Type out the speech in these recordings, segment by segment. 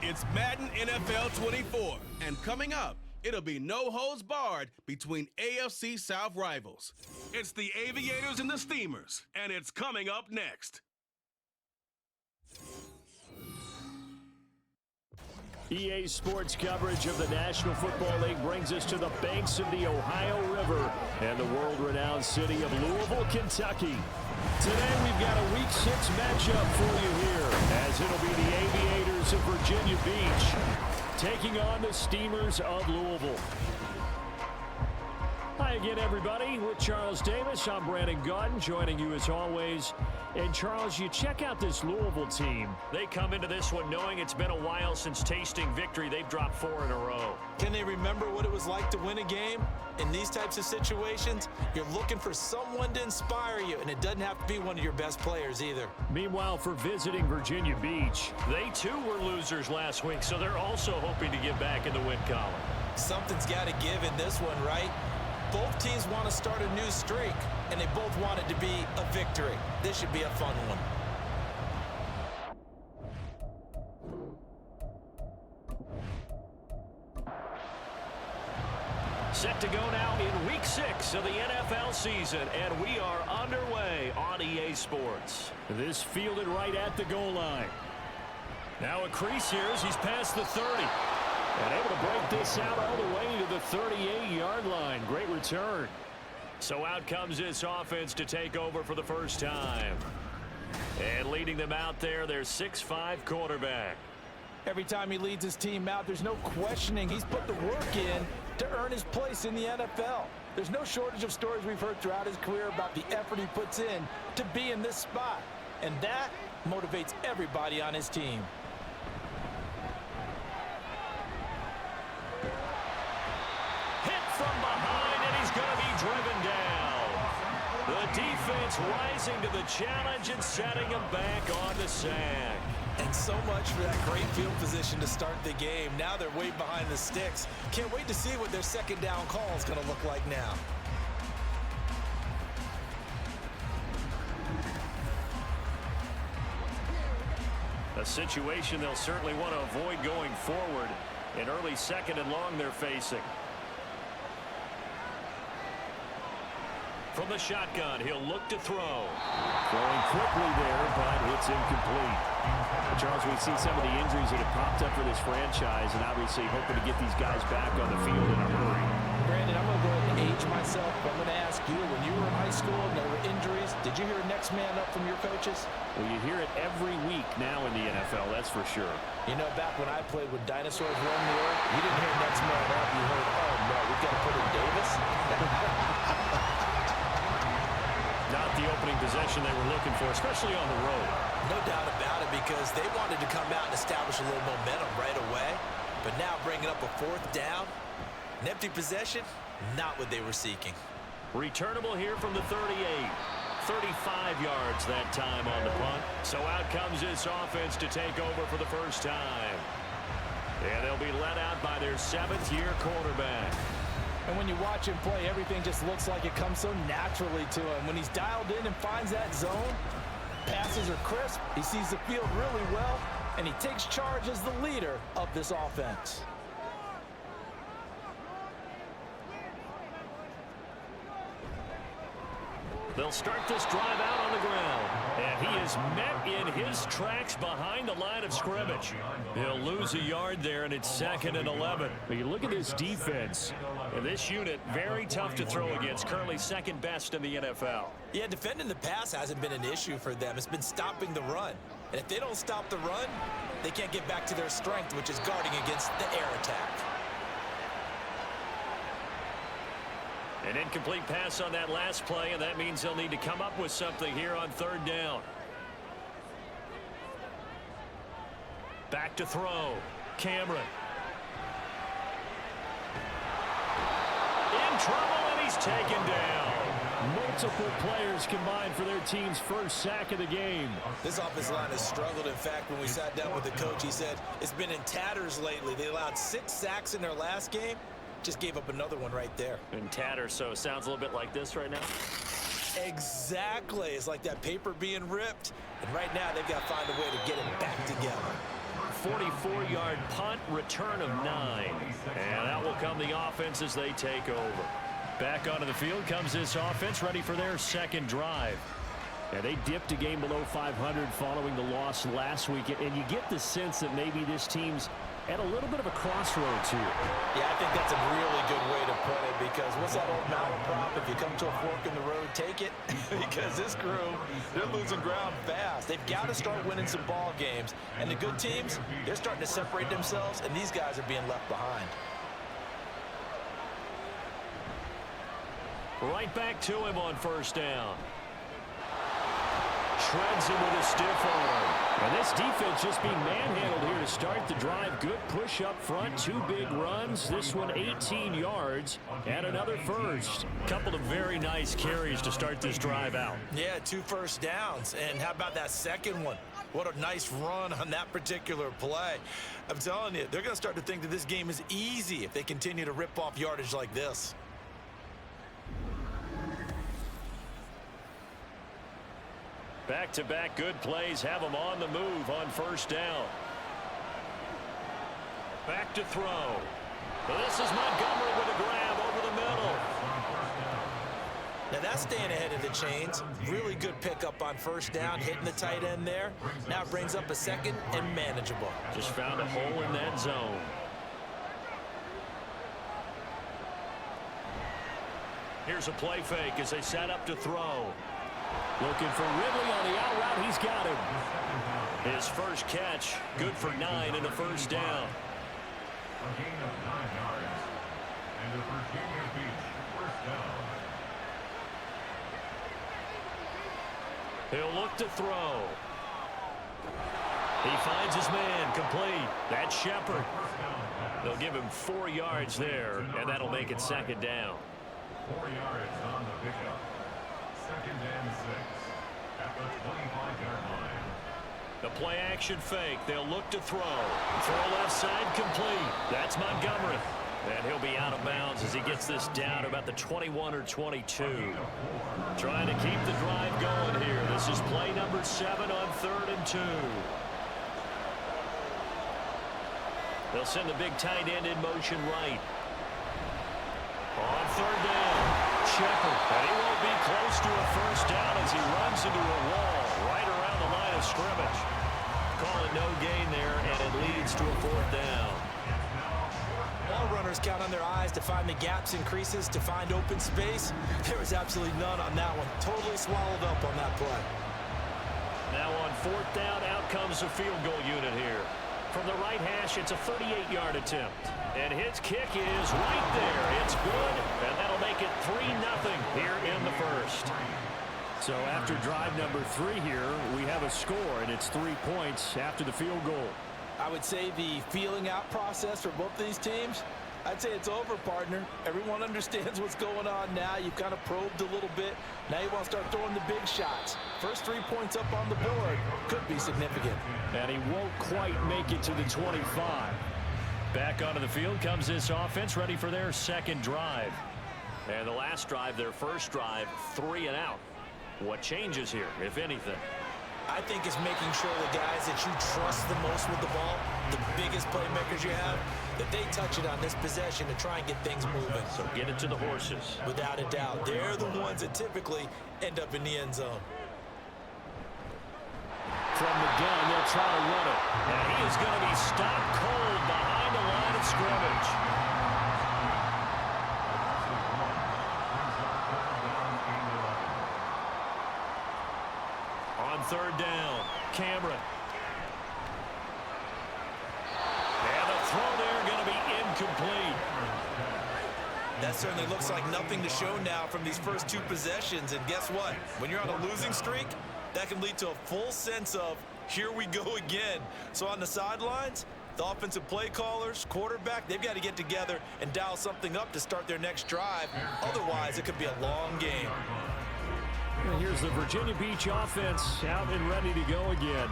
It's Madden NFL 24, and coming up, it'll be no holds barred between AFC South rivals. It's the Aviators and the Steamers, and it's coming up next. EA Sports coverage of the National Football League brings us to the banks of the Ohio River and the world-renowned city of Louisville, Kentucky. Today we've got a Week 6 matchup for you here, as it'll be the Aviators of Virginia Beach taking on the Steamers of Louisville. Hi again, everybody. With Charles Davis, I'm Brandon Gautin, joining you as always. And Charles, you check out this Louisville team. They come into this one knowing it's been a while since tasting victory. They've dropped 4 in a row. Can they remember what it was like to win a game? In these types of situations, you're looking for someone to inspire you, and it doesn't have to be one of your best players either. Meanwhile, for visiting Virginia Beach, they too were losers last week, so they're also hoping to get back in the win column. Something's got to give in this one, right? Both teams want to start a new streak, and they both want it to be a victory. This should be a fun one. Set to go now in Week 6 of the NFL season, and we are underway on EA Sports. This fielded right at the goal line. Now a crease here as he's past the 30. And able to break this out all the way to the 38-yard line. Great return. So out comes this offense to take over for the first time. And leading them out there, their 6'5" quarterback. Every time he leads his team out, there's no questioning. He's put the work in to earn his place in the NFL. There's no shortage of stories we've heard throughout his career about the effort he puts in to be in this spot. And that motivates everybody on his team. From behind, and he's going to be driven down. The defense rising to the challenge and setting him back on the sack. And so much for that great field position to start the game. Now they're way behind the sticks. Can't wait to see what their second down call is going to look like now. A situation they'll certainly want to avoid going forward. An early second and long they're facing. From the shotgun, he'll look to throw. Throwing quickly there, but it's incomplete. Charles, we've seen some of the injuries that have popped up for this franchise, and obviously hoping to get these guys back on the field in a hurry. Brandon, I'm going to go ahead and age myself, but I'm going to ask you, when you were in high school and there were injuries, did you hear next man up from your coaches? Well, you hear it every week now in the NFL, that's for sure. You know, back when I played with dinosaurs roaming the earth, you didn't hear next man up. You heard, oh, no, we've got to put in Davis. Not the opening possession they were looking for, especially on the road. No doubt about it, because they wanted to come out and establish a little momentum right away. But now bringing up a 4th down, an empty possession, not what they were seeking. Returnable here from the 38. 35 yards that time on the punt. So out comes this offense to take over for the first time. And they'll be led out by their 7th-year quarterback. And when you watch him play, everything just looks like it comes so naturally to him. When he's dialed in and finds that zone, passes are crisp, he sees the field really well, and he takes charge as the leader of this offense. They'll start this drive out on the ground. And he is met in his tracks behind the line of scrimmage. He'll lose a yard there, and it's 2nd and 11. But you look at this defense. And this unit, very tough to throw against. Currently 2nd best in the NFL. Yeah, defending the pass hasn't been an issue for them. It's been stopping the run. And if they don't stop the run, they can't get back to their strength, which is guarding against the air attack. An incomplete pass on that last play, and that means they'll need to come up with something here on 3rd down. Back to throw. Cameron. In trouble, and he's taken down. Multiple players combined for their team's first sack of the game. This offensive line has struggled. In fact, when we sat down with the coach, he said it's been in tatters lately. They allowed 6 sacks in their last game. Just gave up another one right there. In tatters, so it sounds a little bit like this right now. Exactly. It's like that paper being ripped. And right now, they've got to find a way to get it back together. 44-yard punt, return of 9. And out will come the offense as they take over. Back onto the field comes this offense, ready for their second drive. And they dipped a game below 500 following the loss last week. And you get the sense that maybe this team's at a little bit of a crossroads here. Yeah, I think that's a really good way to put it, because what's that old mountain prop? If you come to a fork in the road, take it. Because this crew, they're losing ground fast. They've got to start winning some ball games. And the good teams, they're starting to separate themselves, and these guys are being left behind. Right back to him on first down. Shreds him with a stiff arm. And this defense just being manhandled here to start the drive. Good push up front, 2 big runs. This one 18 yards and another first. Couple of very nice carries to start this drive out. Yeah, 2 first downs. And how about that second one? What a nice run on that particular play. I'm telling you, they're going to start to think that this game is easy if they continue to rip off yardage like this. Back-to-back good plays have them on the move on first down. Back to throw. This is Montgomery with a grab over the middle. Now that's staying ahead of the chains. Really good pickup on first down, hitting the tight end there. Now it brings up a second and manageable. Just found a hole in that zone. Here's a play fake as they set up to throw. Looking for Ridley on the out route. He's got him. His first catch, good for 9 and a first down. A gain of 9 yards. And the Virginia Beach first down. He'll look to throw. He finds his man, complete. That's Shepard. They'll give him 4 yards there, and that'll make it second down. 4 yards on the pickup. Second and 6 at the 25-yard line. The play action fake. They'll look to throw. Throw left side, complete. That's Montgomery. And he'll be out of bounds as he gets this down about the 21 or 22. Trying to keep the drive going here. This is play number 7 on 3rd and 2. They'll send the big tight end in motion right. On 3rd down. Shepard, and he won't be close to a first down as he runs into a wall right around the line of scrimmage. Call it no gain there, and it leads to a 4th down. Ball runners count on their eyes to find the gaps and creases, to find open space. There was absolutely none on that one. Totally swallowed up on that play. Now on 4th down, out comes the field goal unit here. From the right hash, it's a 38-yard attempt. And his kick is right there. It's good, and that'll make it 3-0 here in the first. So after drive number 3 here, we have a score, and it's 3 points after the field goal. I would say the feeling out process for both these teams, I'd say it's over, partner. Everyone understands what's going on now. You've kind of probed a little bit. Now you want to start throwing the big shots. First 3 points up on the board could be significant. And he won't quite make it to the 25. Back onto the field comes this offense, ready for their second drive. And the last drive, their first drive, 3 and out. What changes here, if anything? I think it's making sure the guys that you trust the most with the ball, the biggest playmakers you have, that they touch it on this possession to try and get things moving. So get it to the horses. Without a doubt. They're the ones that typically end up in the end zone. From the gun, they'll try to run it. And he is going to be stopped cold behind the line of scrimmage. On 3rd down, Cameron. And the throw there going to be incomplete. That certainly looks like nothing to show now from these first 2 possessions. And guess what? When you're on a losing streak, that can lead to a full sense of, here we go again. So on the sidelines, the offensive play callers, quarterback, they've got to get together and dial something up to start their next drive. Otherwise, it could be a long game. And here's the Virginia Beach offense out and ready to go again.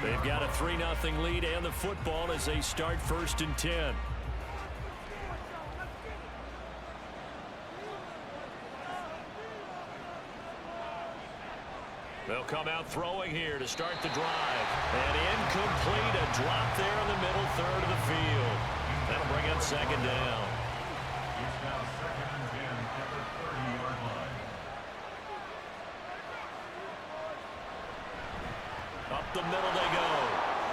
They've got a 3-0 lead and the football as they start 1st and 10. They'll come out throwing here to start the drive. And incomplete, a drop there in the middle third of the field. That'll bring up second down. It's now 2nd and 10 at the 30-yard line. Up the middle they go.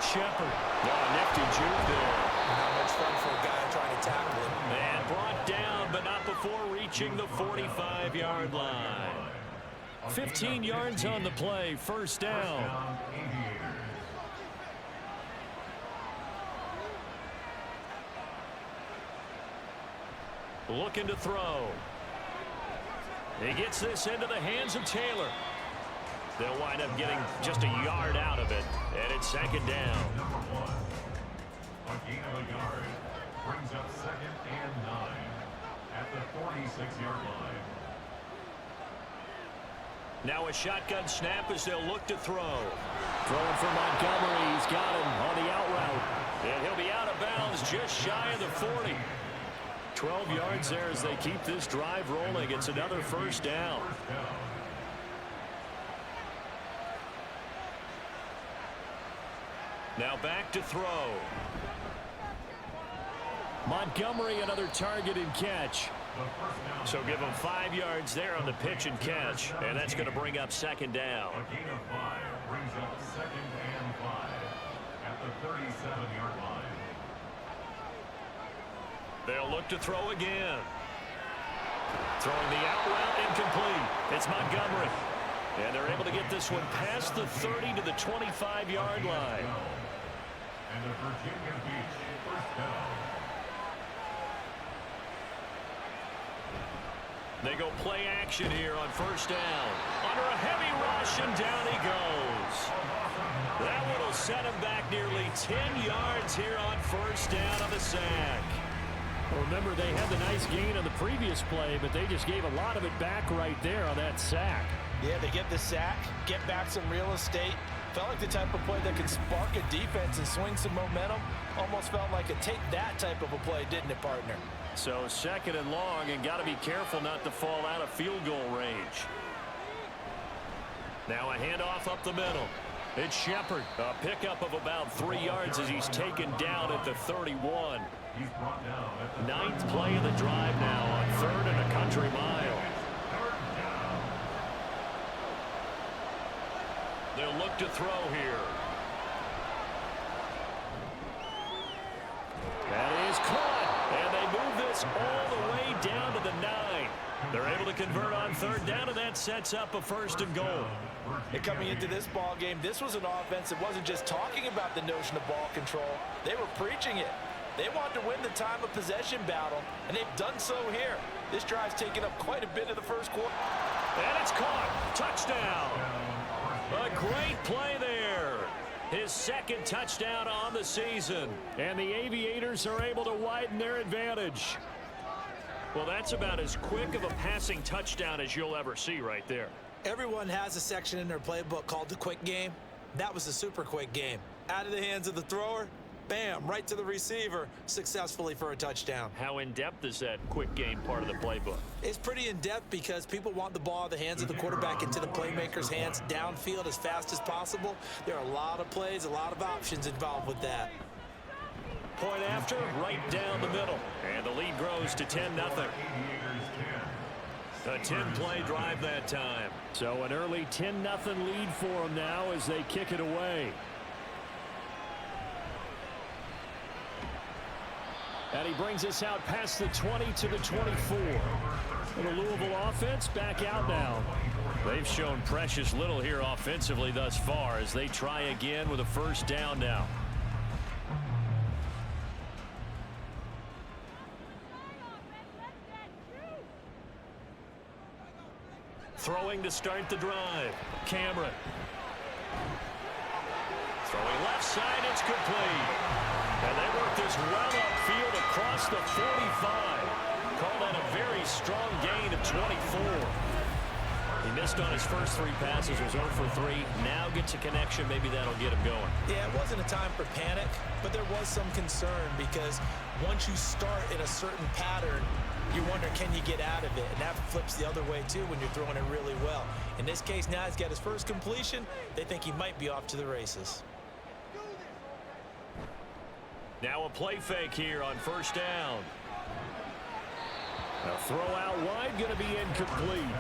Shepard. Oh, nifty juke there. Not much fun for a guy trying to tackle him. And brought down, but not before reaching the 45-yard line. 15 yards on the play, first down. Looking to throw. He gets this into the hands of Taylor. They'll wind up getting just a yard out of it, and it's second down. Number 1, a gain of a yard, brings up 2nd and 9 at the 46-yard line. Now a shotgun snap as they'll look to throw. Throwing for Montgomery. He's got him on the out route. And he'll be out of bounds just shy of the 40. 12 yards there as they keep this drive rolling. It's another first down. Now back to throw. Montgomery, another target and catch. So give him 5 yards there on the pitch and catch, and that's going to bring up second down. A gain of 5 brings up 2nd and 5 at the 37-yard line. They'll look to throw again. Throwing the out route, incomplete. It's Montgomery. And they're able to get this one past the 30 to the 25-yard line. And the Virginia Beach first down. They go play action here on first down. Under a heavy rush, and down he goes. That one will set him back nearly 10 yards here on first down on the sack. Well, remember, they had the nice gain on the previous play, but they just gave a lot of it back right there on that sack. Yeah, they get the sack, get back some real estate. Felt like the type of play that can spark a defense and swing some momentum. Almost felt like a take that type of a play, didn't it, partner? So second and long, and got to be careful not to fall out of field goal range. Now a handoff up the middle. It's Shepard. A pickup of about 3 yards as he's taken down at the 31. He's brought down at the 9th play of the drive now on 3rd and a country mile. They'll look to throw here. That is caught, and they move this all the way down to the 9. They're able to convert on 3rd down, and that sets up a 1st and goal. And coming into this ball game, this was an offense that wasn't just talking about the notion of ball control. They were preaching it. They wanted to win the time of possession battle, and they've done so here. This drive's taken up quite a bit of the first quarter. And it's caught. Touchdown. A great play there. His 2nd touchdown on the season. And the Aviators are able to widen their advantage. Well, that's about as quick of a passing touchdown as you'll ever see right there. Everyone has a section in their playbook called the quick game. That was a super quick game. Out of the hands of the thrower, bam, right to the receiver, successfully for a touchdown. How in-depth is that quick game part of the playbook? It's pretty in-depth because people want the ball out of the hands of the quarterback into the playmaker's hands downfield as fast as possible. There are a lot of plays, a lot of options involved with that. Point after, right down the middle. And the lead grows to 10-0. A 10-play drive that time. So an early 10-0 lead for them now as they kick it away. And he brings us out past the 20 to the 24. And the Louisville offense back out now. They've shown precious little here offensively thus far as they try again with a first down now. Throwing to start the drive. Cameron. Throwing left side, it's complete. And they work this well upfield across the 45. Call that a very strong gain of 24. He missed on his first 3 passes, was 0 for 3. Now gets a connection, maybe that'll get him going. Yeah, it wasn't a time for panic, but there was some concern because once you start in a certain pattern, you wonder, can you get out of it? And that flips the other way, too, when you're throwing it really well. In this case, now he's got his first completion. They think he might be off to the races. Now a play fake here on first down. A throw out wide, going to be incomplete.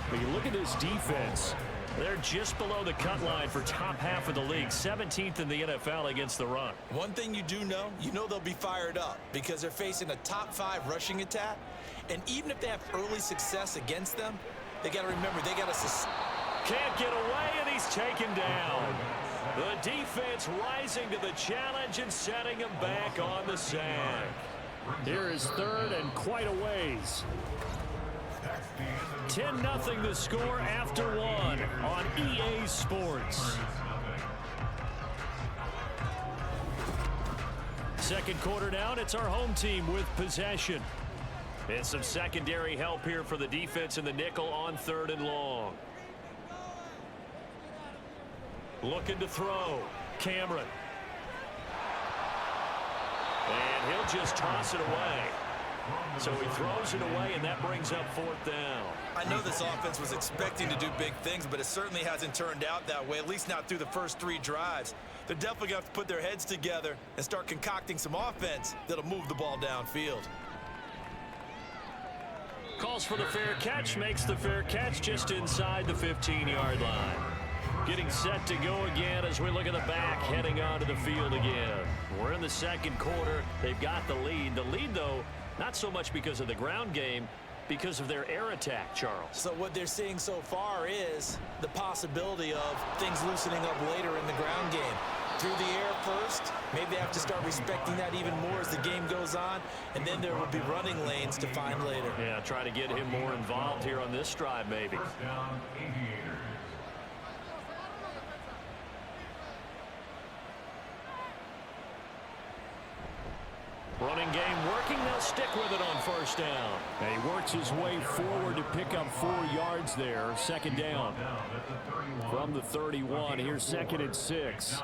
When you look at this defense, they're just below the cut line for top half of the league, 17th in the NFL against the run. One thing you do know, they'll be fired up because they're facing a top 5 rushing attack. And even if they have early success against them, they got to remember they got to... Can't get away, and he's taken down. The defense rising to the challenge and setting him back on the sack. Here is third and quite a ways. 10-0 the score after one on EA Sports. Second quarter down, it's our home team with possession. And some secondary help here for the defense in the nickel on 3rd and long. Looking to throw. Cameron. And he'll just toss it away. So he throws it away, and that brings up 4th down. I know this offense was expecting to do big things, but it certainly hasn't turned out that way, at least not through the first 3 drives. They're definitely going to have to put their heads together and start concocting some offense that'll move the ball downfield. Calls for the fair catch, makes the fair catch just inside the 15-yard line. Getting set to go again as we look at the back, heading onto the field again. We're in the second quarter. They've got the lead. The lead, though, not so much because of the ground game, because of their air attack, Charles. So what they're seeing so far is the possibility of things loosening up later in the ground game. Through the air first, maybe they have to start respecting that even more as the game goes on, and then there will be running lanes to find later. Yeah, try to get him more involved here on this drive, maybe. First down, Aviators. Running game working. They'll stick with it on first down. And he works his way forward to pick up 4 yards there. Second down. From the 31. Here's 2nd and 6.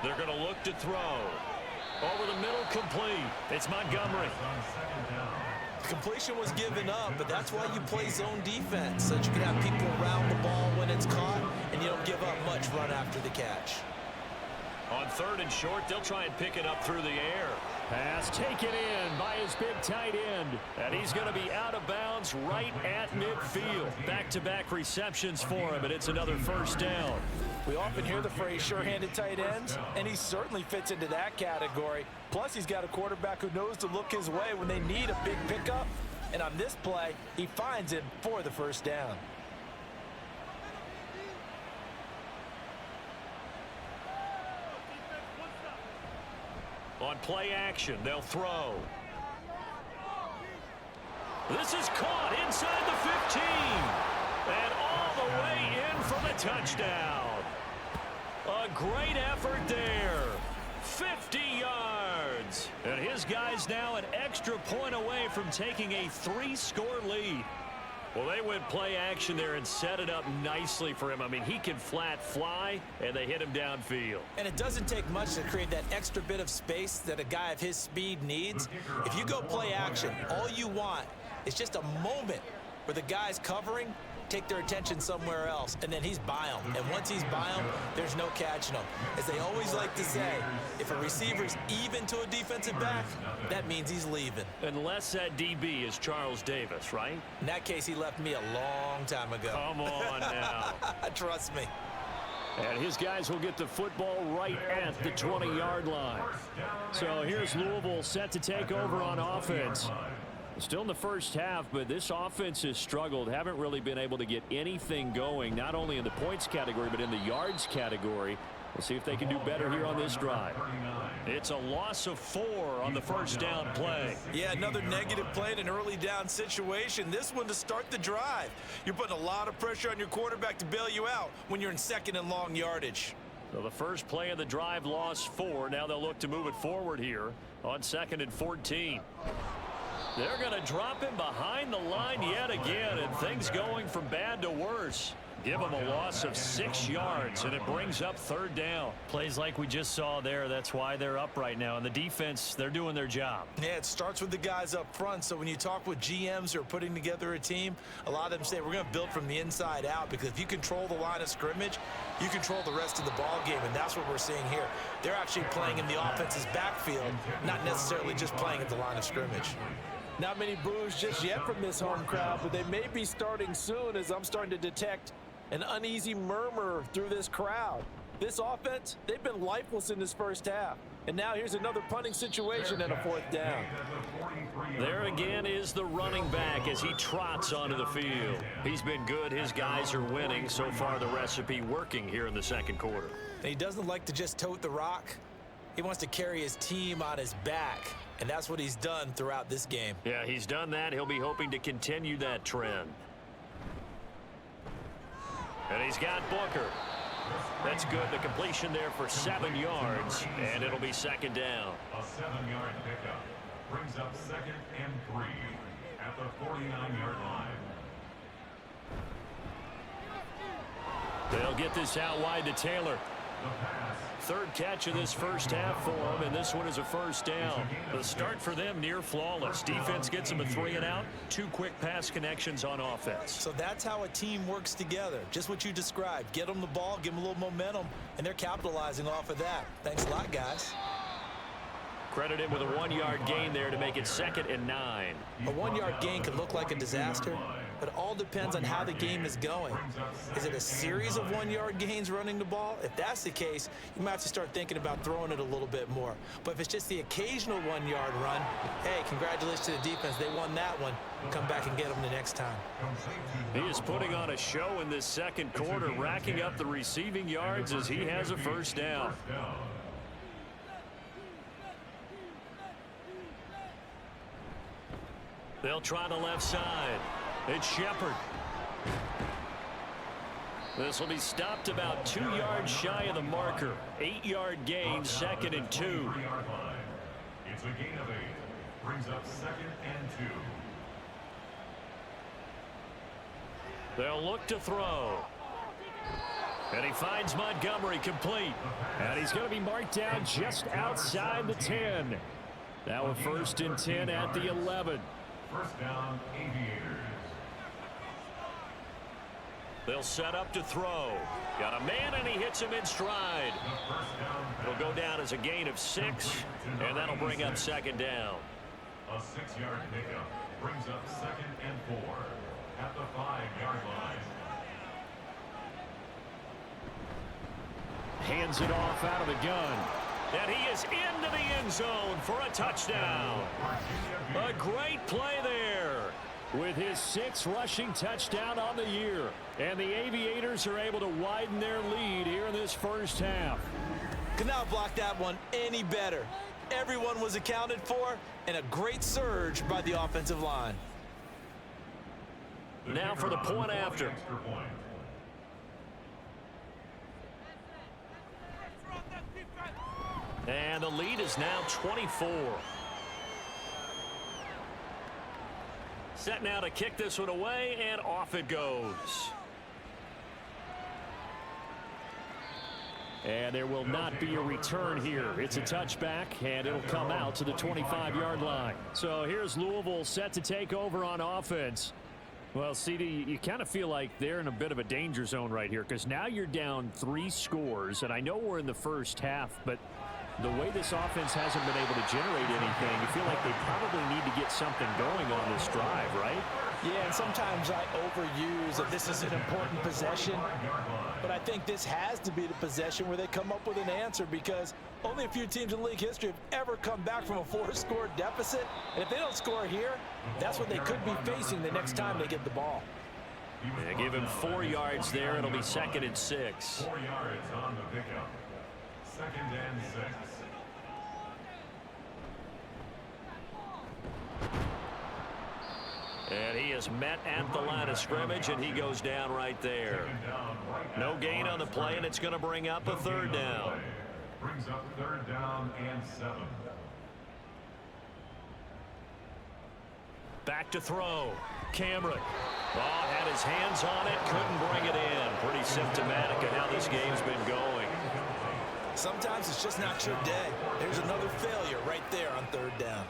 They're going to look to throw. Over the middle, complete. It's Montgomery. The completion was given up, but that's why you play zone defense, so that you can have people around the ball when it's caught, and you don't give up much run after the catch. On 3rd and short, they'll try and pick it up through the air. Pass taken in by his big tight end. And he's going to be out of bounds right at midfield. Back-to-back receptions for him, and it's another first down. We often hear the phrase sure-handed tight ends, and he certainly fits into that category. Plus, he's got a quarterback who knows to look his way when they need a big pickup. And on this play, he finds him for the first down. On play action, they'll throw. This is caught inside the 15. And all the way in for the touchdown. A great effort there. 50 yards. And his guys now an extra point away from taking a 3-score lead. Well, they went play action there and set it up nicely for him. I mean, he can flat fly, and they hit him downfield. And it doesn't take much to create that extra bit of space that a guy of his speed needs. If you go play action, all you want is just a moment where the guy's covering, take their attention somewhere else, and then he's by him. And once he's by him, there's no catching him. As they always like to say, if a receiver's even to a defensive back, that means he's leaving. Unless that DB is Charles Davis, right? In that case, he left me a long time ago. Come on now. Trust me. And his guys will get the football right at the 20-yard line. So here's Louisville set to take over on offense. Still in the first half, but this offense has struggled. Haven't really been able to get anything going, not only in the points category, but in the yards category. We'll see if they can do better here on this drive. It's a loss of 4 on the first down play. Yeah, another negative play in an early down situation. This one to start the drive. You're putting a lot of pressure on your quarterback to bail you out when you're in 2nd and long yardage. So the first play of the drive lost 4. Now they'll look to move it forward here on 2nd and 14. They're going to drop him behind the line yet again, and things going from bad to worse. Give them a loss of 6 yards, and it brings up 3rd down. Plays like we just saw there. That's why they're up right now. And the defense, they're doing their job. Yeah, it starts with the guys up front. So when you talk with GMs who are putting together a team, a lot of them say we're going to build from the inside out, because if you control the line of scrimmage, you control the rest of the ball game, and that's what we're seeing here. They're actually playing in the offense's backfield, not necessarily just playing at the line of scrimmage. Not many boos just yet from this home crowd, but they may be starting soon, as I'm starting to detect an uneasy murmur through this crowd. This offense, they've been lifeless in this first half. And now here's another punting situation and a 4th down. There again is the running back as he trots onto the field. He's been good. His guys are winning. So far, the recipe working here in the 2nd quarter. And he doesn't like to just tote the rock. He wants to carry his team on his back, and that's what he's done throughout this game. Yeah, he's done that. He'll be hoping to continue that trend. And he's got Booker. That's good. The completion there for 7 yards, and it'll be 2nd down. A 7-yard pickup brings up 2nd and 3 at the 49-yard line. They'll get this out wide to Taylor. 3rd catch of this first half for him, and this one is a 1st down. The start for them near flawless. Defense gets them a 3 and out. 2 quick pass connections on offense. So that's how a team works together. Just what you described. Get them the ball, give them a little momentum, and they're capitalizing off of that. Thanks a lot, guys. Credit him with a 1-yard gain there to make it 2nd and 9. A 1-yard gain can look like a disaster, but it all depends on how the game is going. Is it a series of 1-yard gains running the ball? If that's the case, you might have to start thinking about throwing it a little bit more. But if it's just the occasional 1-yard run, hey, congratulations to the defense. They won that one. Come back and get them the next time. He is putting on a show in this 2nd quarter, racking up the receiving yards as he has a 1st down. They'll try the left side. It's Shepard. This will be stopped about 2 yards shy of the marker. 8-yard gain, 2nd and 2. It's a gain of 8. Brings up 2nd and 2. They'll look to throw. And he finds Montgomery complete. And he's going to be marked down just outside the 10. Now a 1st and 10 at the 11. 1st down, Aviators. They'll set up to throw. Got a man, and he hits him in stride. It'll go down as a gain of 6, and that'll bring up 2nd down. A 6-yard pickup brings up 2nd and 4 at the 5-yard line. Hands it off out of the gun. And he is into the end zone for a touchdown. A great play there with his 6th rushing touchdown on the year. And the Aviators are able to widen their lead here in this first half. Could not block that one any better. Everyone was accounted for, and a great surge by the offensive line. Now for the point after. And the lead is now 24. Set now to kick this one away, and off it goes. And there will not be a return here. It's a touchback, and it'll come out to the 25-yard line. So here's Louisville set to take over on offense. Well, CD, you kind of feel like they're in a bit of a danger zone right here, because now you're down 3 scores, and I know we're in the first half, but the way this offense hasn't been able to generate anything, you feel like they probably need to get something going on this drive, right? Yeah, and sometimes I overuse that this is an important possession, but I think this has to be the possession where they come up with an answer, because only a few teams in league history have ever come back from a 4-score deficit, and if they don't score here, that's what they could be facing the next time they get the ball. They give him 4 yards there. It'll be 2nd and 6. 4 yards on the pickup. 2nd and 6. And he is met at the line of scrimmage, and he goes down right there. No gain on the play, and it's going to bring up a 3rd down. Brings up 3rd down and 7. Back to throw. Cameron. Oh, had his hands on it. Couldn't bring it in. Pretty symptomatic of how this game's been going. Sometimes it's just not your day. There's another failure right there on third down.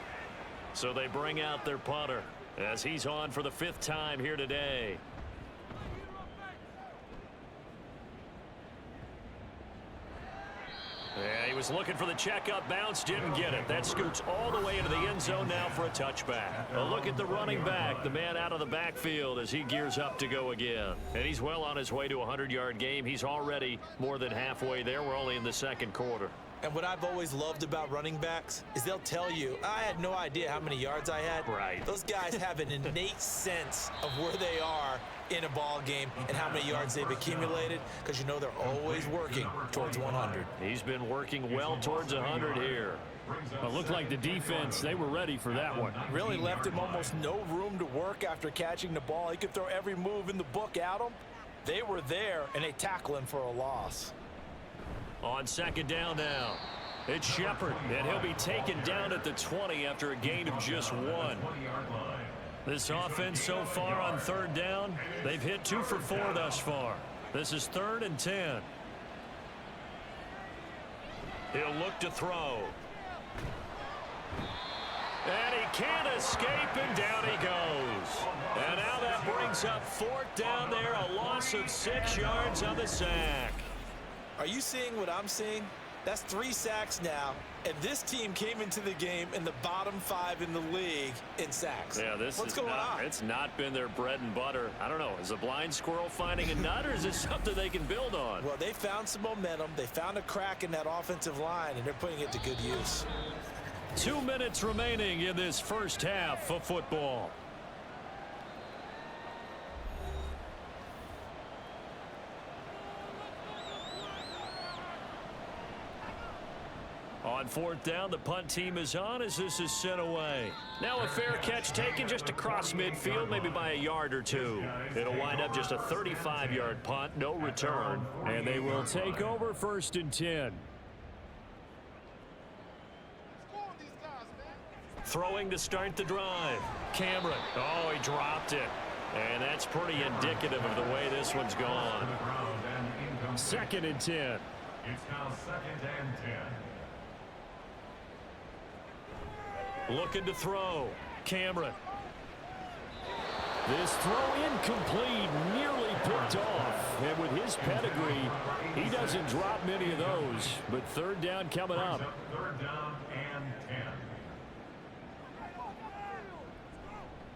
So they bring out their punter as he's on for the 5th time here today. Yeah, he was looking for the checkup bounce, didn't get it. That scoots all the way into the end zone now for a touchback. A look at the running back, the man out of the backfield as he gears up to go again. And he's well on his way to a 100-yard game. He's already more than halfway there. We're only in the second quarter. And what I've always loved about running backs is they'll tell you, I had no idea how many yards I had. Right. Those guys have an innate sense of where they are in a ball game and how many yards they've accumulated, because you know they're always working towards 100. He's been working well towards 100 here. It looked like the defense, they were ready for that one. Really left him almost no room to work after catching the ball. He could throw every move in the book at him. They were there, and they tackle him for a loss. On second down now, it's Shepard, and he'll be taken down at the 20 after a gain of just 1. This offense so far on third down, they've hit 2 for 4 thus far. This is 3rd and 10. He'll look to throw. And he can't escape, and down he goes. And now that brings up 4th down there, a loss of 6 yards on the sack. Are you seeing what I'm seeing? That's 3 sacks now, and this team came into the game in the bottom 5 in the league in sacks. Yeah, What's going on? It's not been their bread and butter. I don't know. Is a blind squirrel finding a nut, or is this something they can build on? Well, they found some momentum. They found a crack in that offensive line, and they're putting it to good use. 2 minutes remaining in this first half of football. On 4th down, the punt team is on as this is sent away. Now a fair catch taken just across midfield, maybe by a yard or 2. It'll wind up just a 35-yard punt, no return. And they will take over 1st and 10. Throwing to start the drive. Cameron. Oh, he dropped it. And that's pretty indicative of the way this one's gone. 2nd and 10. It's now 2nd and 10. Looking to throw. Cameron. This throw incomplete, nearly picked off. And with his pedigree, he doesn't drop many of those. But 3rd down coming up. 3rd down and 10.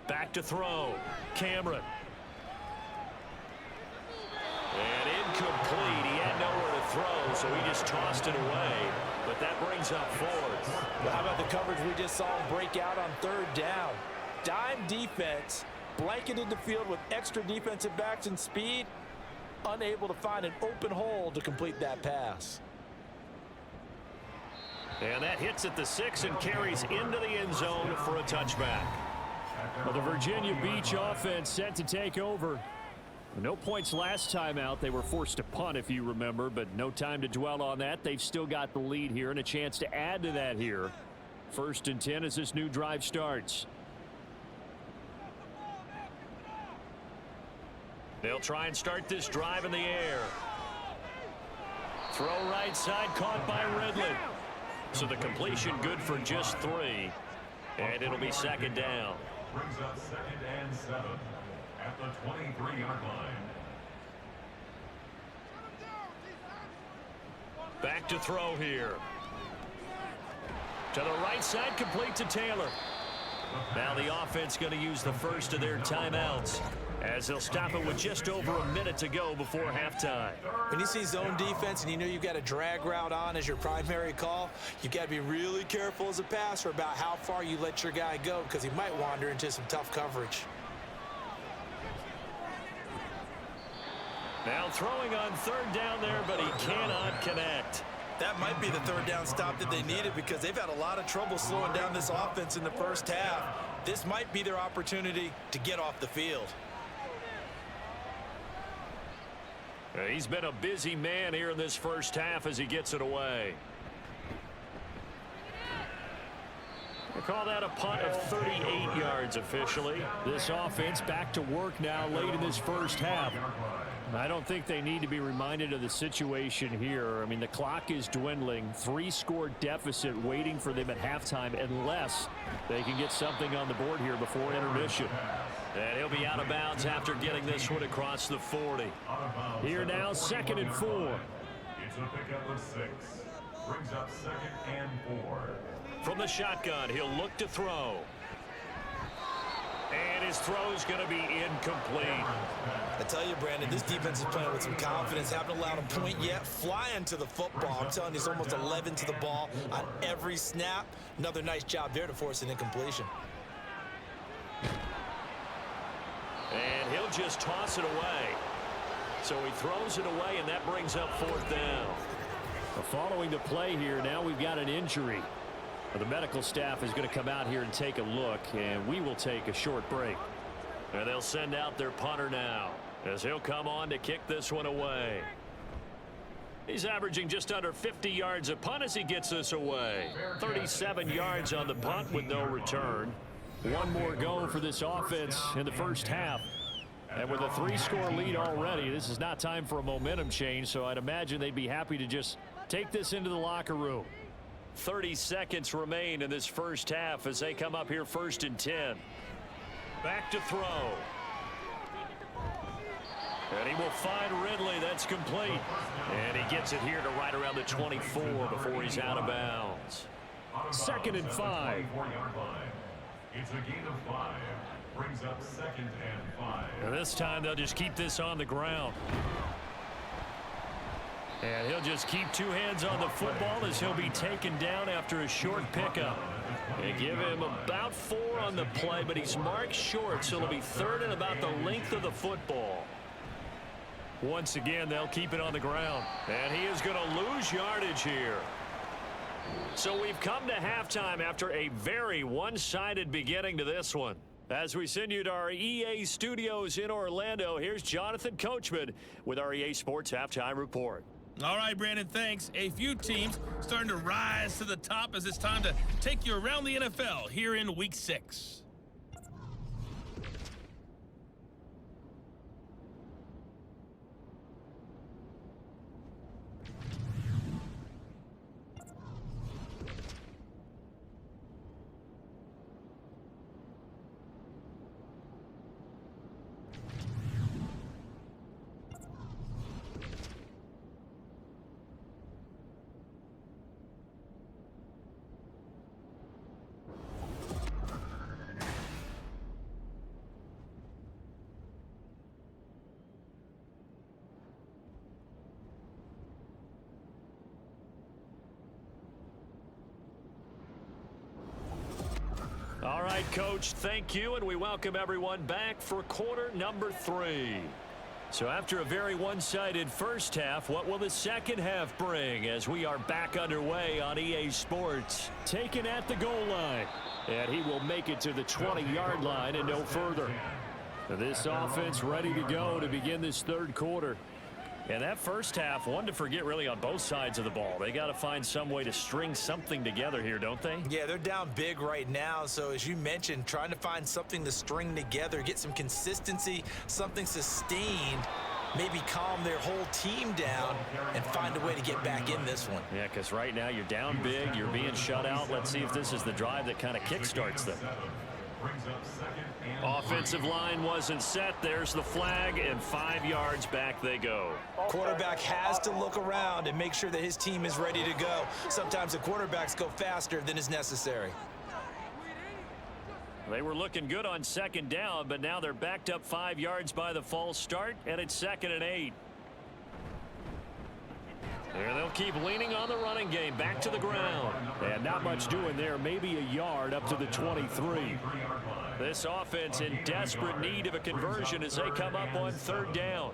Back to throw. Cameron. And incomplete. He had nowhere to throw, so he just tossed it away. But that brings up 4th. Well, how about the coverage we just saw him break out on 3rd down? Dime defense, blanketed the field with extra defensive backs and speed, unable to find an open hole to complete that pass. And that hits at the 6 and carries into the end zone for a touchback. Well, the Virginia Beach offense set to take over. No points last time out. They were forced to punt, if you remember, but no time to dwell on that. They've still got the lead here and a chance to add to that here. 1st and 10 as this new drive starts. They'll try and start this drive in the air. Throw right side, caught by Ridley. So the completion good for just 3. And it'll be 2nd down. Brings up 2nd and 7 at the 23-yard line. Back to throw here. To the right side, complete to Taylor. Now the offense going to use the first of their timeouts as they'll stop it with just over a minute to go before halftime. When you see zone defense and you know you've got a drag route on as your primary call, you've got to be really careful as a passer about how far you let your guy go, because he might wander into some tough coverage. Now throwing on 3rd down there, but he cannot connect. That might be the 3rd down stop that they needed, because they've had a lot of trouble slowing down this offense in the first half. This might be their opportunity to get off the field. He's been a busy man here in this first half as he gets it away. Call that a punt of 38 yards officially. This offense back to work now late in this first half. I don't think they need to be reminded of the situation here. I mean, the clock is dwindling. 3-score deficit waiting for them at halftime unless they can get something on the board here before intermission. And he'll be out of bounds after getting this one across the 40. Here now, 2nd and 4. It's a pickup of 6. Brings up 2nd and 4. From the shotgun, he'll look to throw. And his throw's going to be incomplete. I tell you, Brandon, this defense is playing with some confidence. Haven't allowed a point yet. Flying to the football. I'm telling you, he's almost 11 to the ball on every snap. Another nice job there to force an incompletion. And he'll just toss it away. So he throws it away, and that brings up 4th down. Following the play here, now we've got an injury. The medical staff is going to come out here and take a look, and we will take a short break. And they'll send out their punter now as he'll come on to kick this one away. He's averaging just under 50 yards a punt as he gets this away. 37 yards on the punt with no return. One more go for this offense in the first half. And with a 3-score lead already, this is not time for a momentum change, so I'd imagine they'd be happy to just take this into the locker room. 30 seconds remain in this first half as they come up here 1st and 10. Back to throw. And he will find Ridley. That's complete. And he gets it here to right around the 24 before he's out of bounds. 2nd and 5. It's a gain of 5. Brings up 2nd and 5. And this time they'll just keep this on the ground. And he'll just keep 2 hands on the football as he'll be taken down after a short pickup. They give him about 4 on the play, but he's marked short, so it'll be 3rd and about the length of the football. Once again, they'll keep it on the ground. And he is going to lose yardage here. So we've come to halftime after a very one-sided beginning to this one. As we send you to our EA studios in Orlando, here's Jonathan Coachman with our EA Sports Halftime Report. All right, Brandon, thanks. A few teams starting to rise to the top as it's time to take you around the NFL here in Week 6. All right, Coach, thank you, and we welcome everyone back for quarter number 3. So after a very one-sided first half, what will the second half bring as we are back underway on EA Sports? Taken at the goal line, and he will make it to the 20-yard line and no further. This offense ready to go to begin this 3rd quarter. And that first half, one to forget really on both sides of the ball. They got to find some way to string something together here, don't they? Yeah, they're down big right now. So as you mentioned, trying to find something to string together, get some consistency, something sustained, maybe calm their whole team down and find a way to get back in this one. Yeah, because right now you're down big, you're being shut out. Let's see if this is the drive that kind of kickstarts them. Offensive line wasn't set. There's the flag, and 5 yards back they go. Quarterback has to look around and make sure that his team is ready to go. Sometimes the quarterbacks go faster than is necessary. They were looking good on 2nd down, but now they're backed up 5 yards by the false start, and it's 2nd and 8. There they'll keep leaning on the running game back to the ground. And not much doing there, maybe a yard up to the 23. This offense in desperate need of a conversion as they come up on 3rd down.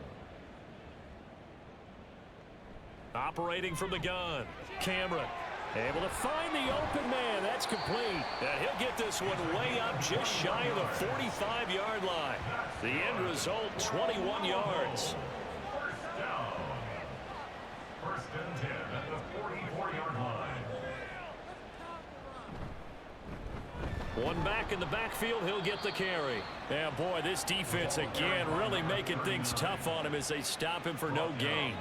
Operating from the gun, Cameron. Able to find the open man. That's complete. And he'll get this one way up just shy of the 45-yard line. The end result, 21 yards. First and 10 at the 44-yard line. One back in the backfield, he'll get the carry. And boy, this defense again really making things tough on him as they stop him for no gain.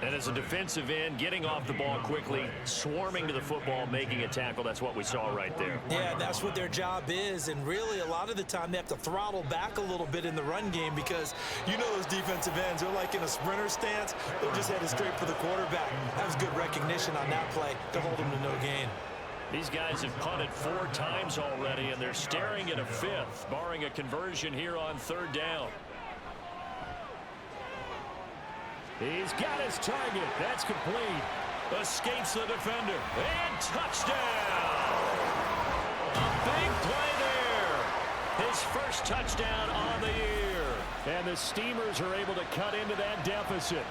And as a defensive end, getting off the ball quickly, swarming to the football, making a tackle, that's what we saw right there. Yeah, that's what their job is, and really a lot of the time they have to throttle back a little bit in the run game because you know those defensive ends, they're like in a sprinter stance, they're just headed straight for the quarterback. That was good recognition on that play to hold them to no gain. These guys have punted 4 times already, and they're staring at a 5th, barring a conversion here on 3rd down. He's got his target. That's complete. Escapes the defender. And touchdown! A big play there. His first touchdown on the year. And the Steamers are able to cut into that deficit.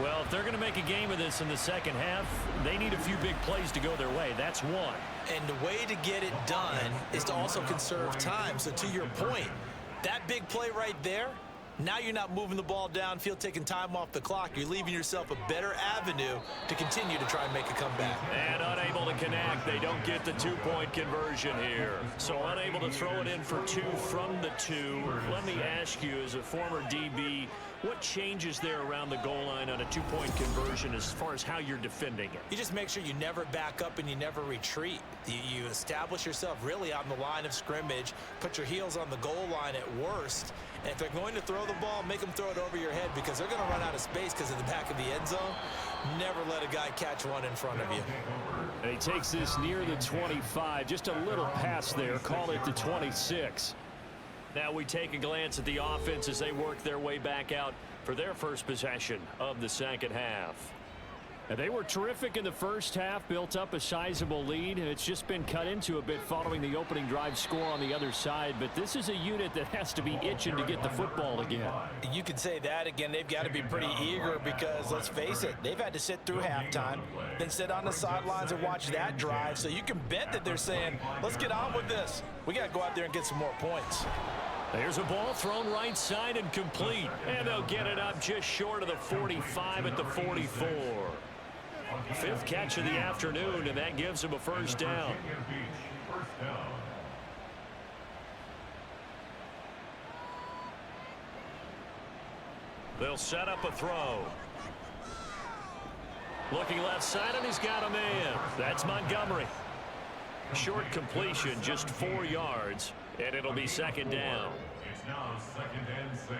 Well, if they're going to make a game of this in the second half, they need a few big plays to go their way. That's one. And the way to get it done is to also conserve time. So to your point, that big play right there, now you're not moving the ball downfield, taking time off the clock. You're leaving yourself a better avenue to continue to try and make a comeback. And unable to connect. They don't get the 2-point conversion here. So unable to throw it in for 2 from the 2. Let me ask you, as a former DB, what changes there around the goal line on a 2-point conversion as far as how you're defending it? You just make sure you never back up and you never retreat. You establish yourself really on the line of scrimmage, put your heels on the goal line at worst, and if they're going to throw the ball, make them throw it over your head because they're going to run out of space because of the back of the end zone. Never let a guy catch one in front of you. And he takes this near the 25. Just a little pass there. Call it the 26. Now we take a glance at the offense as they work their way back out for their first possession of the second half. And they were terrific in the first half, built up a sizable lead, and it's just been cut into a bit following the opening drive score on the other side. But this is a unit that has to be itching to get the football again. You could say that again. They've got to be pretty eager because, let's face it, they've had to sit through halftime, then sit on the sidelines and watch that drive. So you can bet that they're saying, let's get on with this. We got to go out there and get some more points. There's a ball thrown right side and complete. And they'll get it up just short of the 45 at the 44. 5th catch of the afternoon, and that gives him a first down. They'll set up a throw. Looking left side, and he's got a man. That's Montgomery. Short completion, just 4 yards, and it'll be 2nd down. It's now 2nd and 6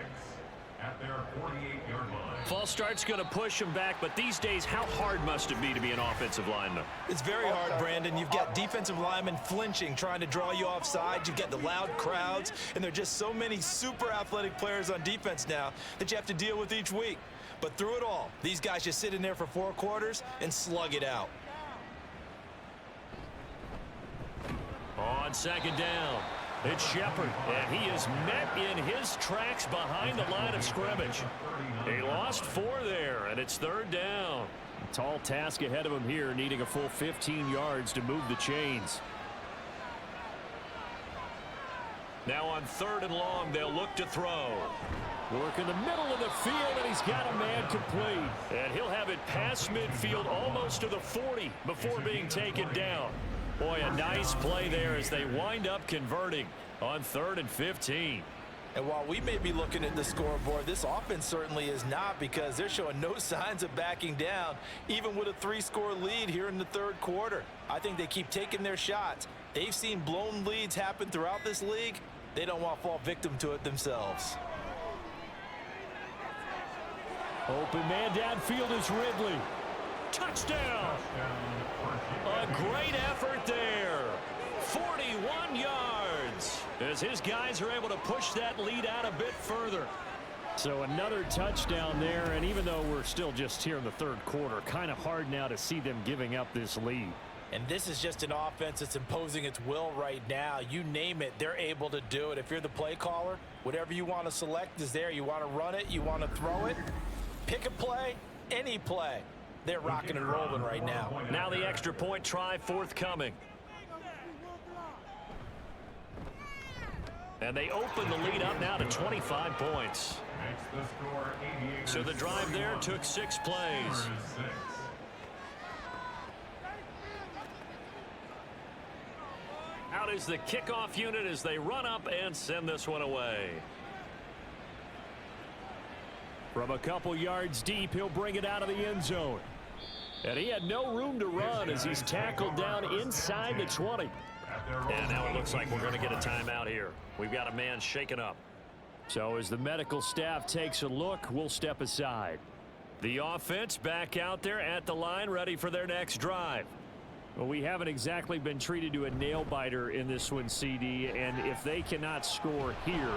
at their 48-yard line. False start's going to push him back, but these days, how hard must it be to be an offensive lineman? It's very hard, Brandon. You've got defensive linemen flinching, trying to draw you offside. You've got the loud crowds, and there are just so many super athletic players on defense now that you have to deal with each week. But through it all, these guys just sit in there for 4 quarters and slug it out. On 2nd down, it's Shepard, and he is met in his tracks behind the line of scrimmage. He lost 4 there, and it's 3rd down. A tall task ahead of him here, needing a full 15 yards to move the chains. Now on 3rd and long, they'll look to throw. Work in the middle of the field, and he's got a man complete. And he'll have it past midfield almost to the 40 before being taken down. Boy, a nice play there as they wind up converting on 3rd and 15. And while we may be looking at the scoreboard, this offense certainly is not because they're showing no signs of backing down, even with a 3-score lead here in the 3rd quarter. I think they keep taking their shots. They've seen blown leads happen throughout this league. They don't want to fall victim to it themselves. Open man downfield is Ridley. Touchdown! A great effort there. 41 yards as his guys are able to push that lead out a bit further. So another touchdown there, and even though we're still just here in the 3rd quarter, kind of hard now to see them giving up this lead. And this is just an offense that's imposing its will right now. You name it, they're able to do it. If you're the play caller, whatever you want to select is there. You want to run it, you want to throw it, pick a play, any play. They're rocking and rolling right now. Now the extra point try forthcoming. And they open the lead up now to 25 points. So the drive there took 6 plays. is the kickoff unit as they run up and send this one away. From a couple yards deep, he'll bring it out of the end zone. And he had no room to run as he's tackled down inside the 20. And now it looks like we're going to get a timeout here. We've got a man shaken up. So as the medical staff takes a look, we'll step aside. The offense back out there at the line, ready for their next drive. Well, we haven't exactly been treated to a nail-biter in this one, CD, and if they cannot score here,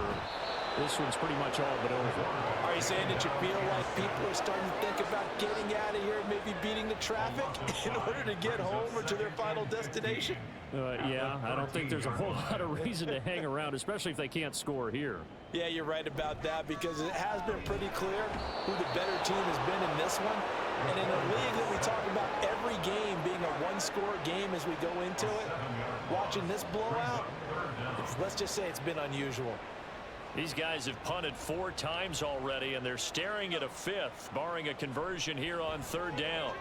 this one's pretty much all but over. Are you saying that you feel like people are starting to think about getting out of here and maybe beating the traffic in order to get home or to their final destination? Yeah, I don't think there's a whole lot of reason to hang around, especially if they can't score here. Yeah, you're right about that because it has been pretty clear who the better team has been in this one. And in a league that we talk about every game being a one-score game as we go into it, watching this blowout, let's just say it's been unusual. These guys have punted 4 times already, and they're staring at a 5th, barring a conversion here on 3rd down.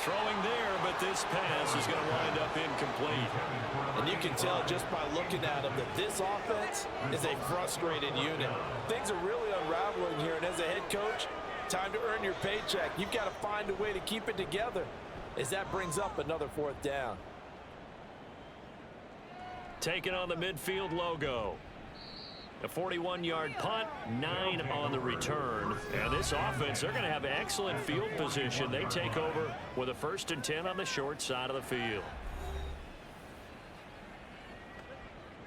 Throwing there, but this pass is going to wind up incomplete. And you can tell just by looking at them that this offense is a frustrated unit. Things are really unraveling here, and as a head coach, time to earn your paycheck. You've got to find a way to keep it together as that brings up another 4th down. Taking on the midfield logo. A 41-yard punt, 9 on the return. And this offense, they're going to have excellent field position. They take over with a 1st and 10 on the short side of the field.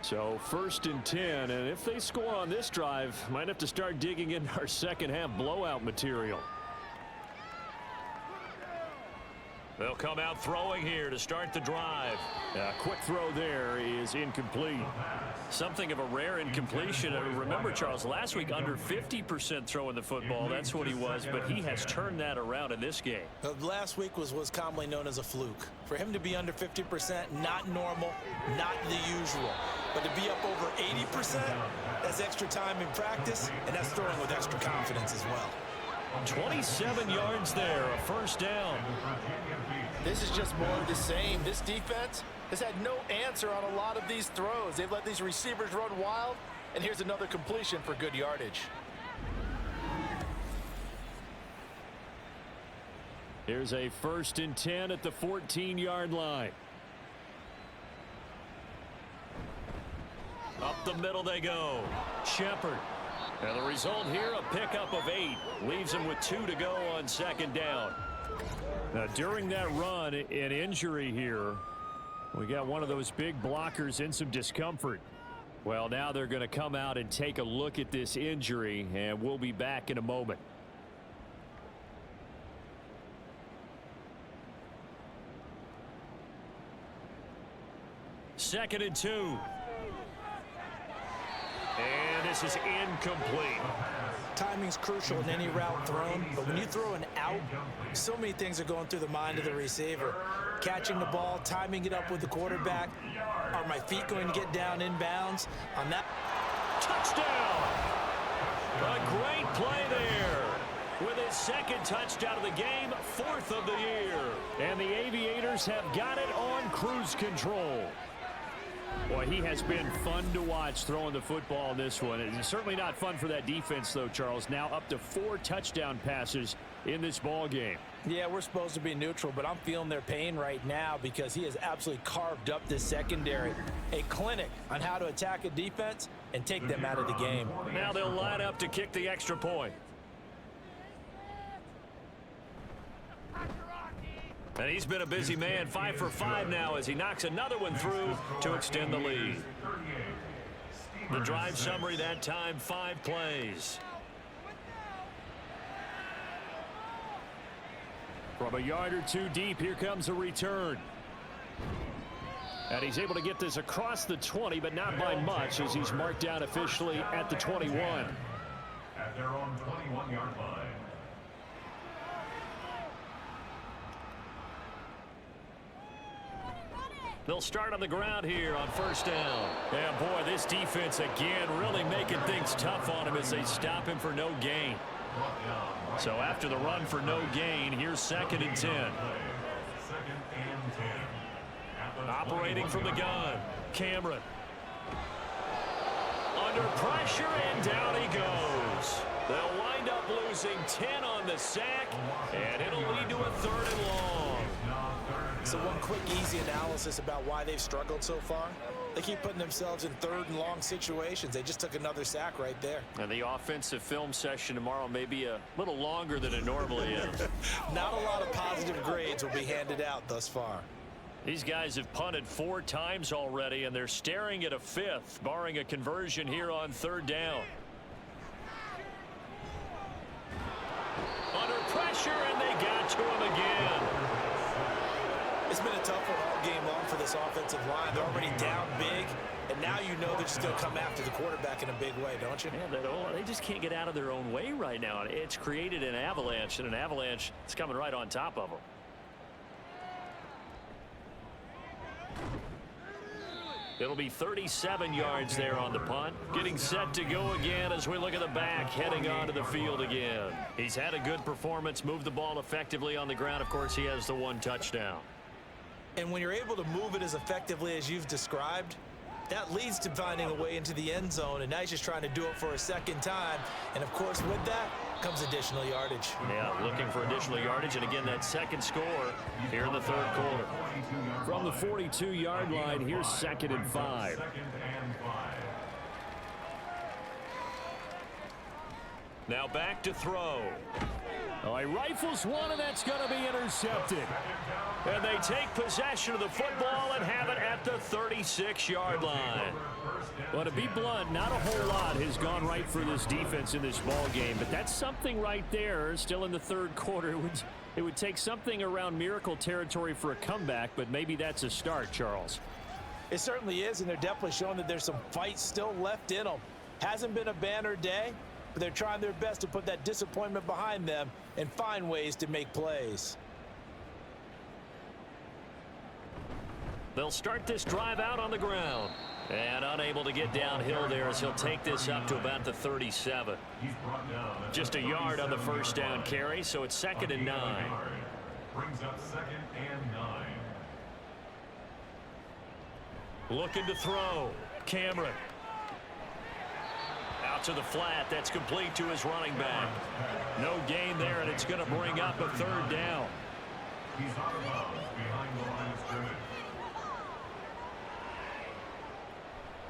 So 1st and 10, and if they score on this drive, might have to start digging into our second half blowout material. They'll come out throwing here to start the drive. A quick throw there is incomplete. Something of a rare incompletion. Remember, Charles, last week under 50% throwing the football. That's what he was, but he has turned that around in this game. Last week was commonly known as a fluke. For him to be under 50%, not normal, not the usual. But to be up over 80%, that's extra time in practice, and that's throwing with extra confidence as well. 27 yards there, a 1st down. This is just more of the same. This defense has had no answer on a lot of these throws. They've let these receivers run wild, and here's another completion for good yardage. Here's a 1st and 10 at the 14-yard line. Up the middle they go. Shepard. And the result here, a pickup of 8. Leaves him with 2 to go on 2nd down. Now, during that run, an injury here. We got one of those big blockers in some discomfort. Well, now they're going to come out and take a look at this injury, and we'll be back in a moment. Second and 2. And this is incomplete. Timing's crucial in any route thrown, but when you throw an out, so many things are going through the mind of the receiver. Catching the ball, timing it up with the quarterback. Are my feet going to get down in bounds? On that touchdown! A great play there. With his 2nd touchdown of the game, 4th of the year. And the Aviators have got it on cruise control. Boy, he has been fun to watch throwing the football in this one. It's certainly not fun for that defense, though, Charles. Now up to 4 touchdown passes in this ball game. Yeah, we're supposed to be neutral, but I'm feeling their pain right now because he has absolutely carved up this secondary. A clinic on how to attack a defense and take them out of the game. Now they'll line up to kick the extra point. And he's been a busy man, 5 for 5 now as he knocks another one through to extend the lead. The drive summary that time, 5 plays. From a yard or 2 deep, here comes a return. And he's able to get this across the 20, but not by much as he's marked down officially at the 21. At their own 21-yard line. They'll start on the ground here on 1st down. Yeah, boy, this defense again really making things tough on him as they stop him for no gain. So after the run for no gain, here's 2nd and 10. Operating from the gun, Cameron. Under pressure, and down he goes. They'll wind up losing 10 on the sack, and it'll lead to a 3rd and long. So one quick, easy analysis about why they've struggled so far. They keep putting themselves in 3rd and long situations. They just took another sack right there. And the offensive film session tomorrow may be a little longer than it normally is. Not a lot of positive grades will be handed out thus far. These guys have punted 4 times already, and they're staring at a 5th, barring a conversion here on 3rd down. Under pressure, and they got to him again. It's been a tough one all game long for this offensive line. They're already down big, and now you know they're just going to come after the quarterback in a big way, don't you? Yeah, they just can't get out of their own way right now. It's created an avalanche, and an avalanche is coming right on top of them. It'll be 37 yards there on the punt. Getting set to go again as we look at the back, heading onto the field again. He's had a good performance, moved the ball effectively on the ground. Of course, he has the 1 touchdown. And when you're able to move it as effectively as you've described, that leads to finding a way into the end zone, and now he's just trying to do it for a 2nd time. And, of course, with that comes additional yardage. Yeah, looking for additional yardage, and again, that 2nd score here in the 3rd quarter. From the 42-yard line, here's 2nd and 5. Now back to throw. Oh, he rifles one, and that's going to be intercepted. And they take possession of the football and have it at the 36-yard line. Well, to be blunt, not a whole lot has gone right for this defense in this ball game, but that's something right there. Still in the 3rd quarter, it would take something around miracle territory for a comeback, but maybe that's a start, Charles. It certainly is, and they're definitely showing that there's some fight still left in them. Hasn't been a banner day, but they're trying their best to put that disappointment behind them and find ways to make plays. They'll start this drive out on the ground. And unable to get downhill there as he'll take this up to about the 37. Just a yard on the 1st down carry, so it's 2nd and 9. Brings up 2nd and 9. Looking to throw. Cameron. Out to the flat. That's complete to his running back. No gain there, and it's going to bring up a 3rd down. He's out of bounds behind the line of scrimmage.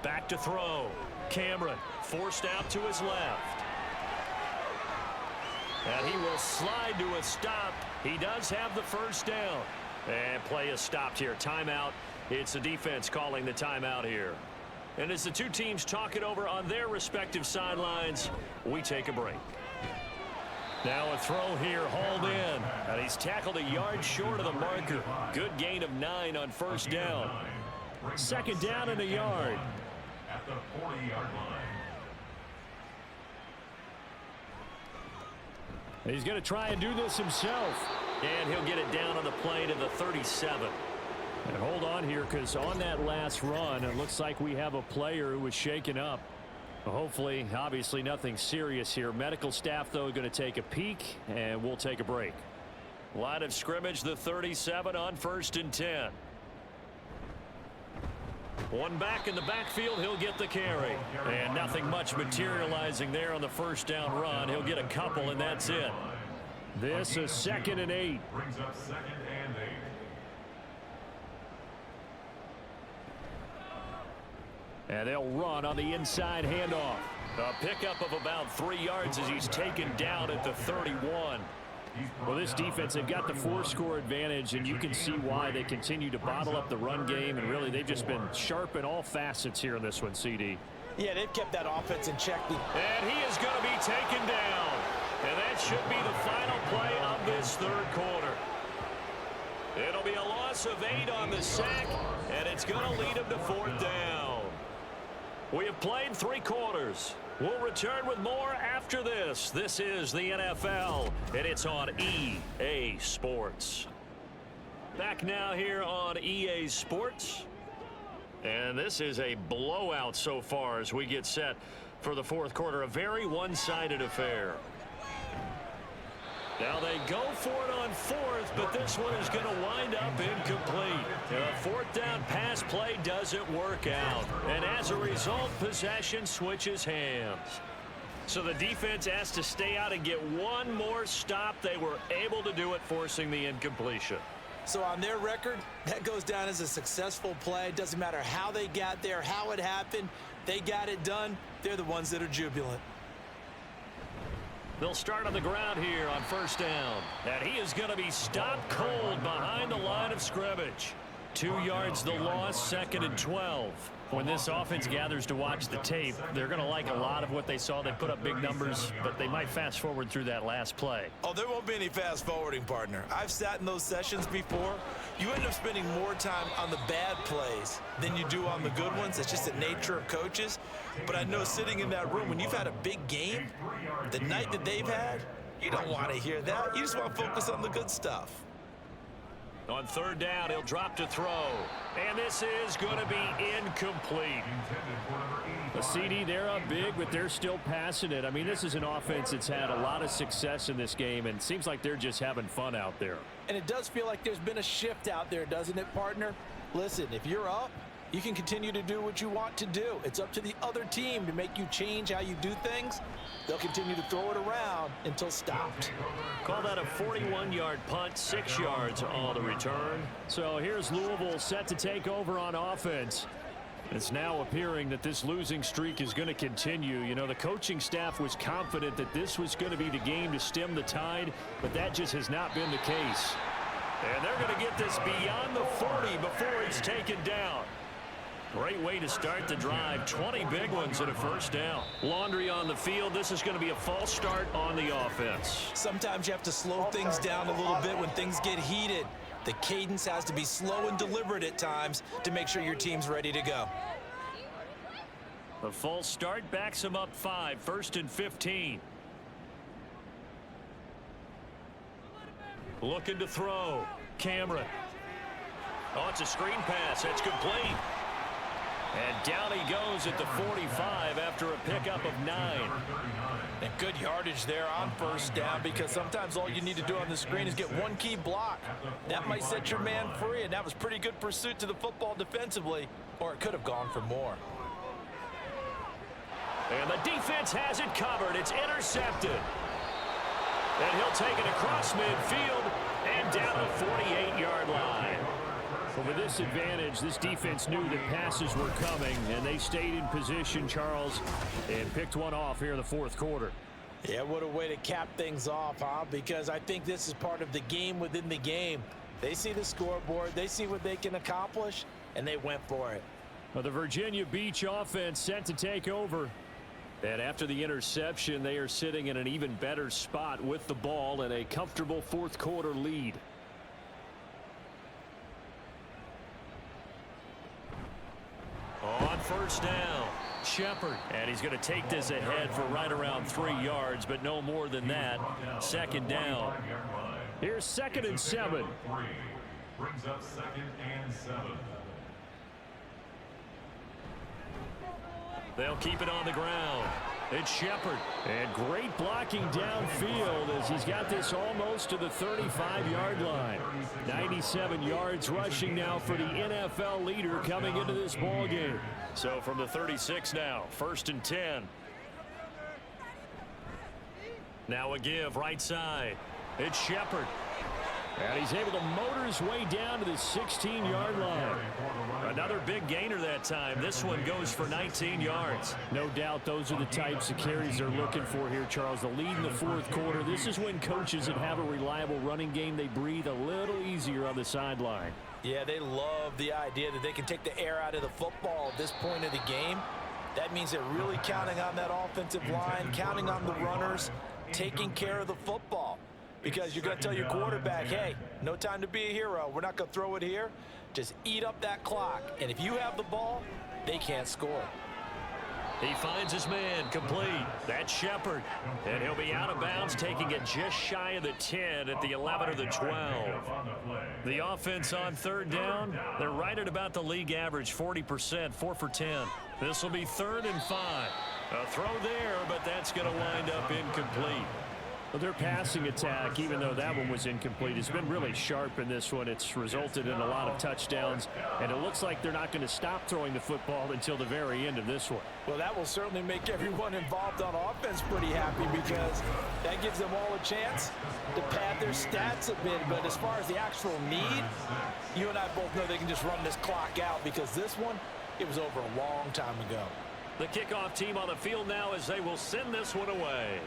Back to throw. Cameron forced out to his left. And he will slide to a stop. He does have the 1st down. And play is stopped here. Timeout. It's the defense calling the timeout here. And as the 2 teams talk it over on their respective sidelines, we take a break. Now a throw here, hauled in. And he's tackled a yard short of the marker. Good gain of 9 on 1st down. 2nd down and a yard. At the 40-yard line. He's going to try and do this himself. And he'll get it down on the play to the 37. And hold on here, because on that last run, it looks like we have a player who was shaken up. Hopefully, obviously nothing serious here. Medical staff, though, going to take a peek, and we'll take a break. Line of scrimmage, the 37 on 1st and 10. One back in the backfield, he'll get the carry. And nothing much materializing there on the 1st down run. He'll get a couple, and that's it. This is 2nd and 8. Brings up 2nd and 8. And they'll run on the inside handoff. A pickup of about 3 yards as he's taken down at the 31. Well, this defense, they've got the 4-score advantage, and you can see why they continue to bottle up the run game, and really they've just been sharp in all facets here in this one, CD. Yeah, they've kept that offense in check. And he is going to be taken down. And that should be the final play of this 3rd quarter. It'll be a loss of 8 on the sack, and it's going to lead him to 4th down. We have played 3 quarters. We'll return with more after this. This is the NFL, and it's on EA Sports. Back now here on EA Sports. And this is a blowout so far as we get set for the 4th quarter. A very one-sided affair. Now they go for it on fourth, but this one is going to wind up incomplete. The fourth down pass play doesn't work out. And as a result, possession switches hands. So the defense has to stay out and get one more stop. They were able to do it, forcing the incompletion. So on their record, that goes down as a successful play. It doesn't matter how they got there, how it happened. They got it done. They're the ones that are jubilant. They'll start on the ground here on first down. And he is going to be stopped cold behind the line of scrimmage. 2 yards the loss, 2nd and 12. When this offense gathers to watch the tape, they're going to like a lot of what they saw. They put up big numbers, but they might fast forward through that last play. Oh, there won't be any fast forwarding, partner. I've sat in those sessions before. You end up spending more time on the bad plays than you do on the good ones. It's just the nature of coaches. But I know sitting in that room, when you've had a big game, the night that they've had, you don't want to hear that. You just want to focus on the good stuff. On third down, he'll drop to throw. And this is going to be incomplete. The CD, they're up big, but they're still passing it. I mean, this is an offense that's had a lot of success in this game, and it seems like they're just having fun out there. And it does feel like there's been a shift out there, doesn't it, partner? Listen, if you're up, you can continue to do what you want to do. It's up to the other team to make you change how you do things. They'll continue to throw it around until stopped. Call that a 41-yard punt, 6 yards on the return. So here's Louisville set to take over on offense. It's now appearing that this losing streak is going to continue. You know, the coaching staff was confident that this was going to be the game to stem the tide, but that just has not been the case. And they're going to get this beyond the 40 before it's taken down. Great way to start the drive. 20 big ones and a first down. Laundry on the field. This is going to be a false start on the offense. Sometimes you have to slow things down a little bit when things get heated. The cadence has to be slow and deliberate at times to make sure your team's ready to go. The false start backs him up 5. 1st and 15. Looking to throw. Cameron. Oh, it's a screen pass. That's complete. And down he goes at the 45 after a pickup of 9. And good yardage there on first down, because sometimes all you need to do on the screen is get one key block. That might set your man free, and that was pretty good pursuit to the football defensively, or it could have gone for more. And the defense has it covered. It's intercepted. And he'll take it across midfield and down the 48-yard line. Well, with this advantage, this defense knew that passes were coming, and they stayed in position, Charles, and picked one off here in the fourth quarter. Yeah, what a way to cap things off, huh? Because I think this is part of the game within the game. They see the scoreboard, they see what they can accomplish, and they went for it. Well, the Virginia Beach offense set to take over. And after the interception, they are sitting in an even better spot with the ball and a comfortable fourth quarter lead. On first down, Shepard. And he's going to take this ahead for right around 3 yards, but no more than that. 2nd down. Here's 2nd and 7. Brings up 2nd and 7. They'll keep it on the ground. It's Shepard. And great blocking downfield as he's got this almost to the 35-yard line. 97 yards rushing now for the NFL leader coming into this ball game. So from the 36 now, 1st and 10. Now a give right side. It's Shepard. And he's able to motor his way down to the 16-yard line. Another big gainer that time. This one goes for 19 yards. No doubt those are the types of carries they're looking for here, Charles. The lead in the fourth quarter. This is when coaches that have a reliable running game, they breathe a little easier on the sideline. Yeah, they love the idea that they can take the air out of the football at this point of the game. That means they're really counting on that offensive line, counting on the runners, taking care of the football. Because you're going to tell your quarterback, hey, no time to be a hero. We're not going to throw it here. Just eat up that clock. And if you have the ball, they can't score. He finds his man complete. That's Shepard. And he'll be out of bounds, taking it just shy of the 10 at the 11 or the 12. The offense on third down, they're right at about the league average, 40%, 4 for 10. This will be 3rd and 5. A throw there, but that's going to wind up incomplete. Well, their passing attack, even though that one was incomplete, has been really sharp in this one. It's resulted in a lot of touchdowns, and it looks like they're not going to stop throwing the football until the very end of this one. Well, that will certainly make everyone involved on offense pretty happy because that gives them all a chance to pad their stats a bit. But as far as the actual need, you and I both know they can just run this clock out because this one, it was over a long time ago. The kickoff team on the field now as they will send this one away.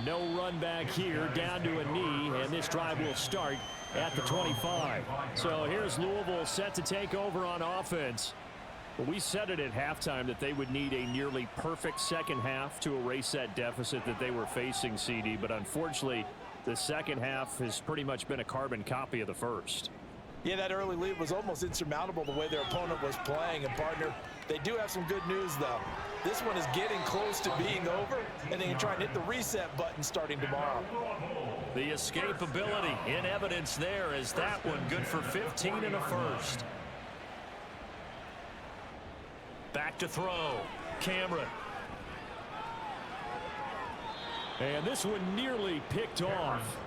No run back here, down to a knee, and this drive will start at the 25. So here's Louisville set to take over on offense. Well, we said it at halftime that they would need a nearly perfect second half to erase that deficit that they were facing, CD, but unfortunately, the second half has pretty much been a carbon copy of the first. Yeah, that early lead was almost insurmountable the way their opponent was playing. And, partner, they do have some good news, though. This one is getting close to being over, and they can try and hit the reset button starting tomorrow. The escapability in evidence there as that one good for 15 and a first. Back to throw. Cameron. And this one nearly picked off.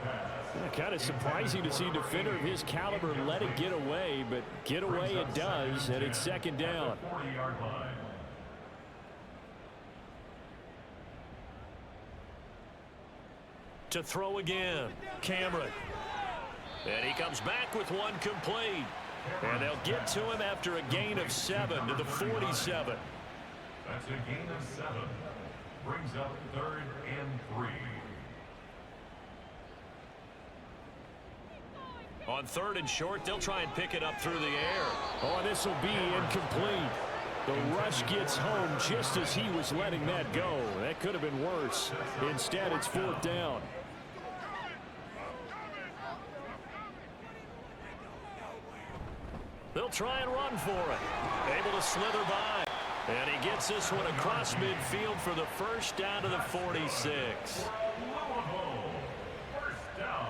Kind of surprising to see a defender of his caliber let it get away, but get away it does, and it's second down. To throw again. Cameron. And he comes back with one complete. And they'll get to him after a gain of 7 to the 47. That's a gain of 7. Brings up 3rd and 3. On 3rd and short, they'll try and pick it up through the air. Oh, and this will be incomplete. The rush gets home just as he was letting that go. That could have been worse. Instead, it's 4th down. They'll try and run for it. Able to slither by. And he gets this one across midfield for the first down to the 46. First down.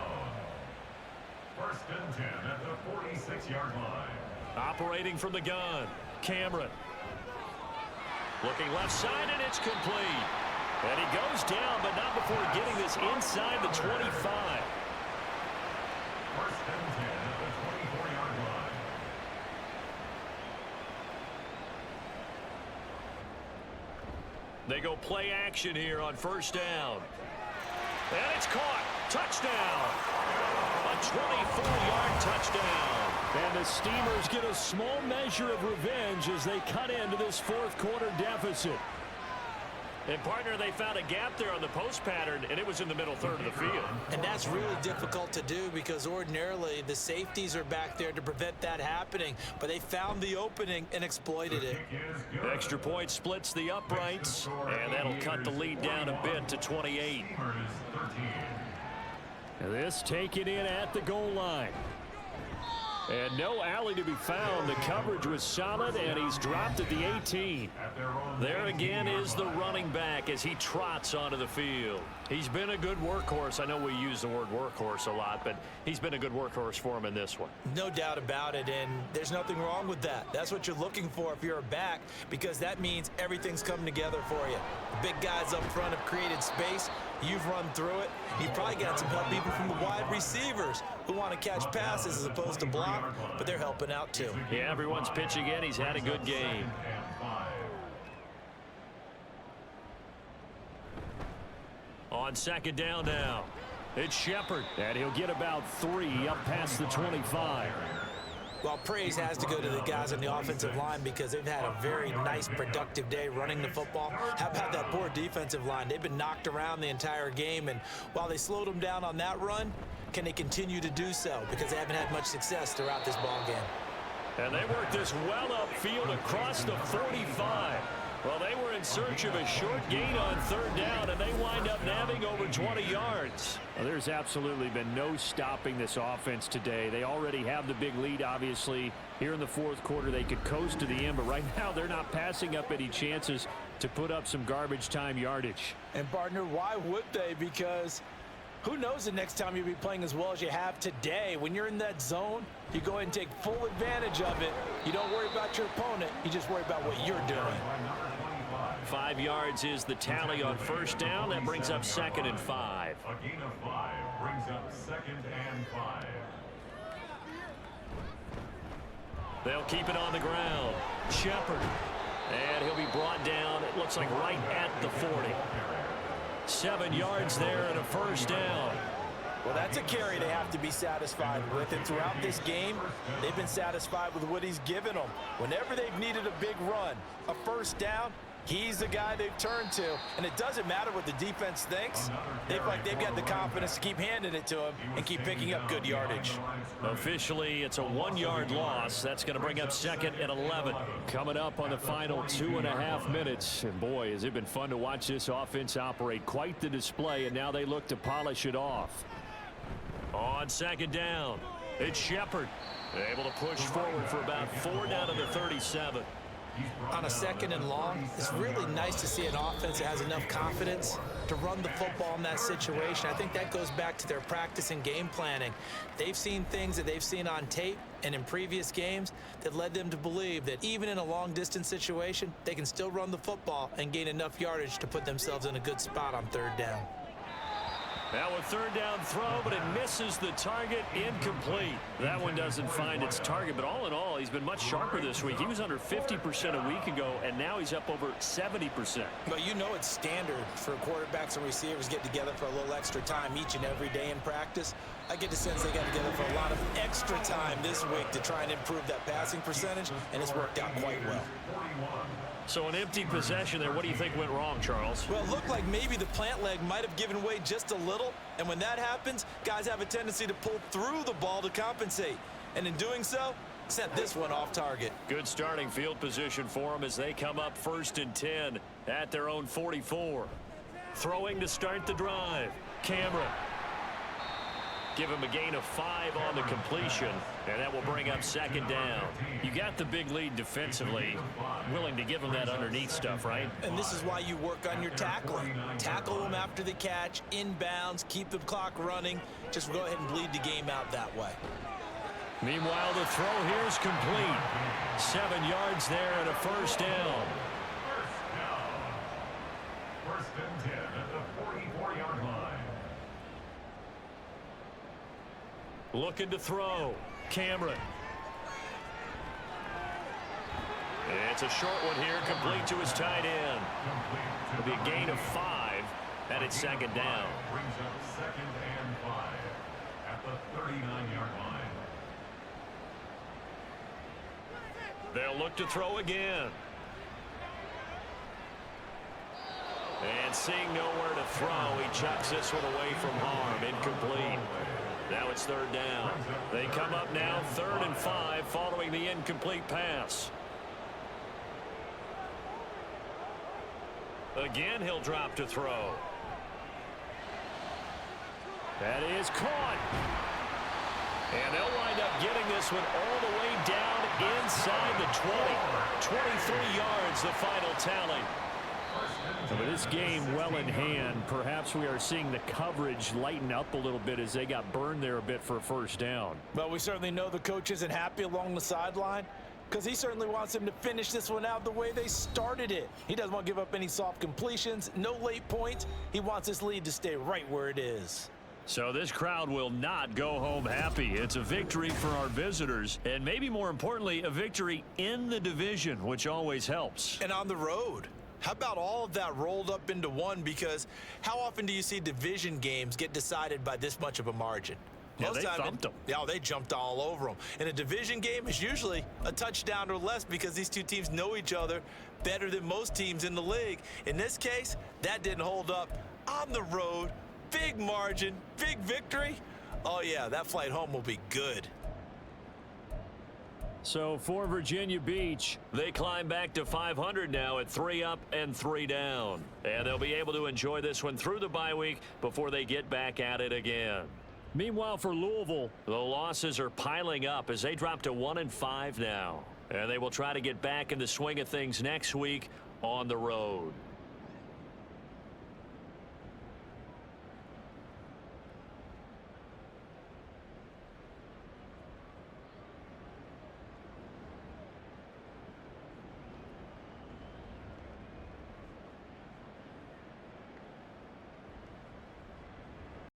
1st and 10 at the 46-yard line. Operating from the gun. Cameron. Looking left side, and it's complete. And he goes down, but not before getting this inside the 25. 1st and 10 at the 24-yard line. They go play action here on 1st down. And it's caught. Touchdown. A 24-yard touchdown. And the Steamers get a small measure of revenge as they cut into this 4th quarter deficit. And, partner, they found a gap there on the post pattern, and it was in the middle third of the field. And that's really difficult to do because ordinarily the safeties are back there to prevent that happening. But they found the opening and exploited it. Extra point splits the uprights, and that'll cut the lead down a bit to 28. This taken in at the goal line. And no alley to be found. The coverage was solid, and he's dropped at the 18. There again is the running back as he trots onto the field. He's been a good workhorse. I know we use the word workhorse a lot, but he's been a good workhorse for him in this one. No doubt about it, and there's nothing wrong with that. That's what you're looking for if you're a back, because that means everything's coming together for you. The big guys up front have created space. You've run through it. You've probably got some help even from the wide receivers who want to catch passes as opposed to block, but they're helping out too. Yeah, everyone's pitching in. He's had a good game. On 2nd down now, it's Shepard. And he'll get about 3 up past the 25. Well, praise has to go to the guys on the offensive line because they've had a very nice, productive day running the football. How about that poor defensive line? They've been knocked around the entire game, and while they slowed them down on that run, can they continue to do so? Because they haven't had much success throughout this ball game. And they work this well upfield across the 45. Well, they were in search of a short gain on 3rd down, and they wind up nabbing over 20 yards. Well, there's absolutely been no stopping this offense today. They already have the big lead, obviously. Here in the 4th quarter, they could coast to the end, but right now they're not passing up any chances to put up some garbage time yardage. And, partner, why would they? Because who knows the next time you'll be playing as well as you have today. When you're in that zone, you go ahead and take full advantage of it. You don't worry about your opponent. You just worry about what you're doing. 5 yards is the tally on first down. That brings up 2nd and 5. A gain of 5 brings up 2nd and 5. They'll keep it on the ground. Shepard. And he'll be brought down, it looks like right at the 40. 7 yards there and a first down. Well, that's a carry they have to be satisfied with. And throughout this game, they've been satisfied with what he's given them. Whenever they've needed a big run, a first down, he's the guy they've turned to. And it doesn't matter what the defense thinks. They've got the confidence to keep handing it to him and keep picking up good yardage. Officially, it's a 1-yard loss. That's going to bring up 2nd and 11. Coming up on the final 2.5 minutes. And boy, has it been fun to watch this offense operate. Quite the display, and now they look to polish it off. On 2nd down, it's Shepard. Able to push forward for about 4 down to the 37. On a 2nd and long, it's really nice to see an offense that has enough confidence to run the football in that situation. I think that goes back to their practice and game planning. They've seen things that they've seen on tape and in previous games that led them to believe that even in a long-distance situation, they can still run the football and gain enough yardage to put themselves in a good spot on 3rd down. Now a 3rd down throw, but it misses the target. Incomplete. That one doesn't find its target, but all in all, he's been much sharper this week. He was under 50% a week ago, and now he's up over 70%. But you know it's standard for quarterbacks and receivers get together for a little extra time each and every day in practice. I get the sense they got together for a lot of extra time this week to try and improve that passing percentage, and it's worked out quite well. So an empty possession there. What do you think went wrong, Charles? Well, it looked like maybe the plant leg might have given way just a little. And when that happens, guys have a tendency to pull through the ball to compensate. And in doing so, sent this one off target. Good starting field position for them as they come up 1st and 10 at their own 44. Throwing to start the drive. Cameron. Give him a gain of 5 on the completion, and that will bring up 2nd down. You got the big lead defensively, willing to give them that underneath stuff, right? And this is why you work on your tackling. Tackle them after the catch, inbounds, keep the clock running. Just go ahead and bleed the game out that way. Meanwhile, the throw here is complete. 7 yards there and a first down. First and 10 at the 44-yard line. Looking to throw. Cameron. It's a short one here, complete to his tight end. It'll be a gain of 5, and it's 2nd down. Brings up 2nd and 5 at the 39-yard line. They'll look to throw again. And seeing nowhere to throw, he chucks this one away from harm. Incomplete. Now it's 3rd down. They come up now 3rd and 5 following the incomplete pass. Again, he'll drop to throw. That is caught. And they'll wind up getting this one all the way down inside the 20. 23 yards, the final tally. But this game well in hand, perhaps we are seeing the coverage lighten up a little bit as they got burned there a bit for a first down. Well, we certainly know the coach isn't happy along the sideline because he certainly wants them to finish this one out the way they started it. He doesn't want to give up any soft completions, no late points. He wants this lead to stay right where it is. So this crowd will not go home happy. It's a victory for our visitors, and maybe more importantly, a victory in the division, which always helps. And on the road. How about all of that rolled up into one? Because how often do you see division games get decided by this much of a margin? Yeah, they thumped them. Yeah, they jumped all over them. And a division game is usually a touchdown or less because these two teams know each other better than most teams in the league. In this case, that didn't hold up. On the road, big margin, big victory. Oh, yeah, that flight home will be good. So for Virginia Beach, they climb back to 500 now at 3 up and 3 down. And they'll be able to enjoy this one through the bye week before they get back at it again. Meanwhile, for Louisville, the losses are piling up as they drop to 1-5 now. And they will try to get back in the swing of things next week on the road.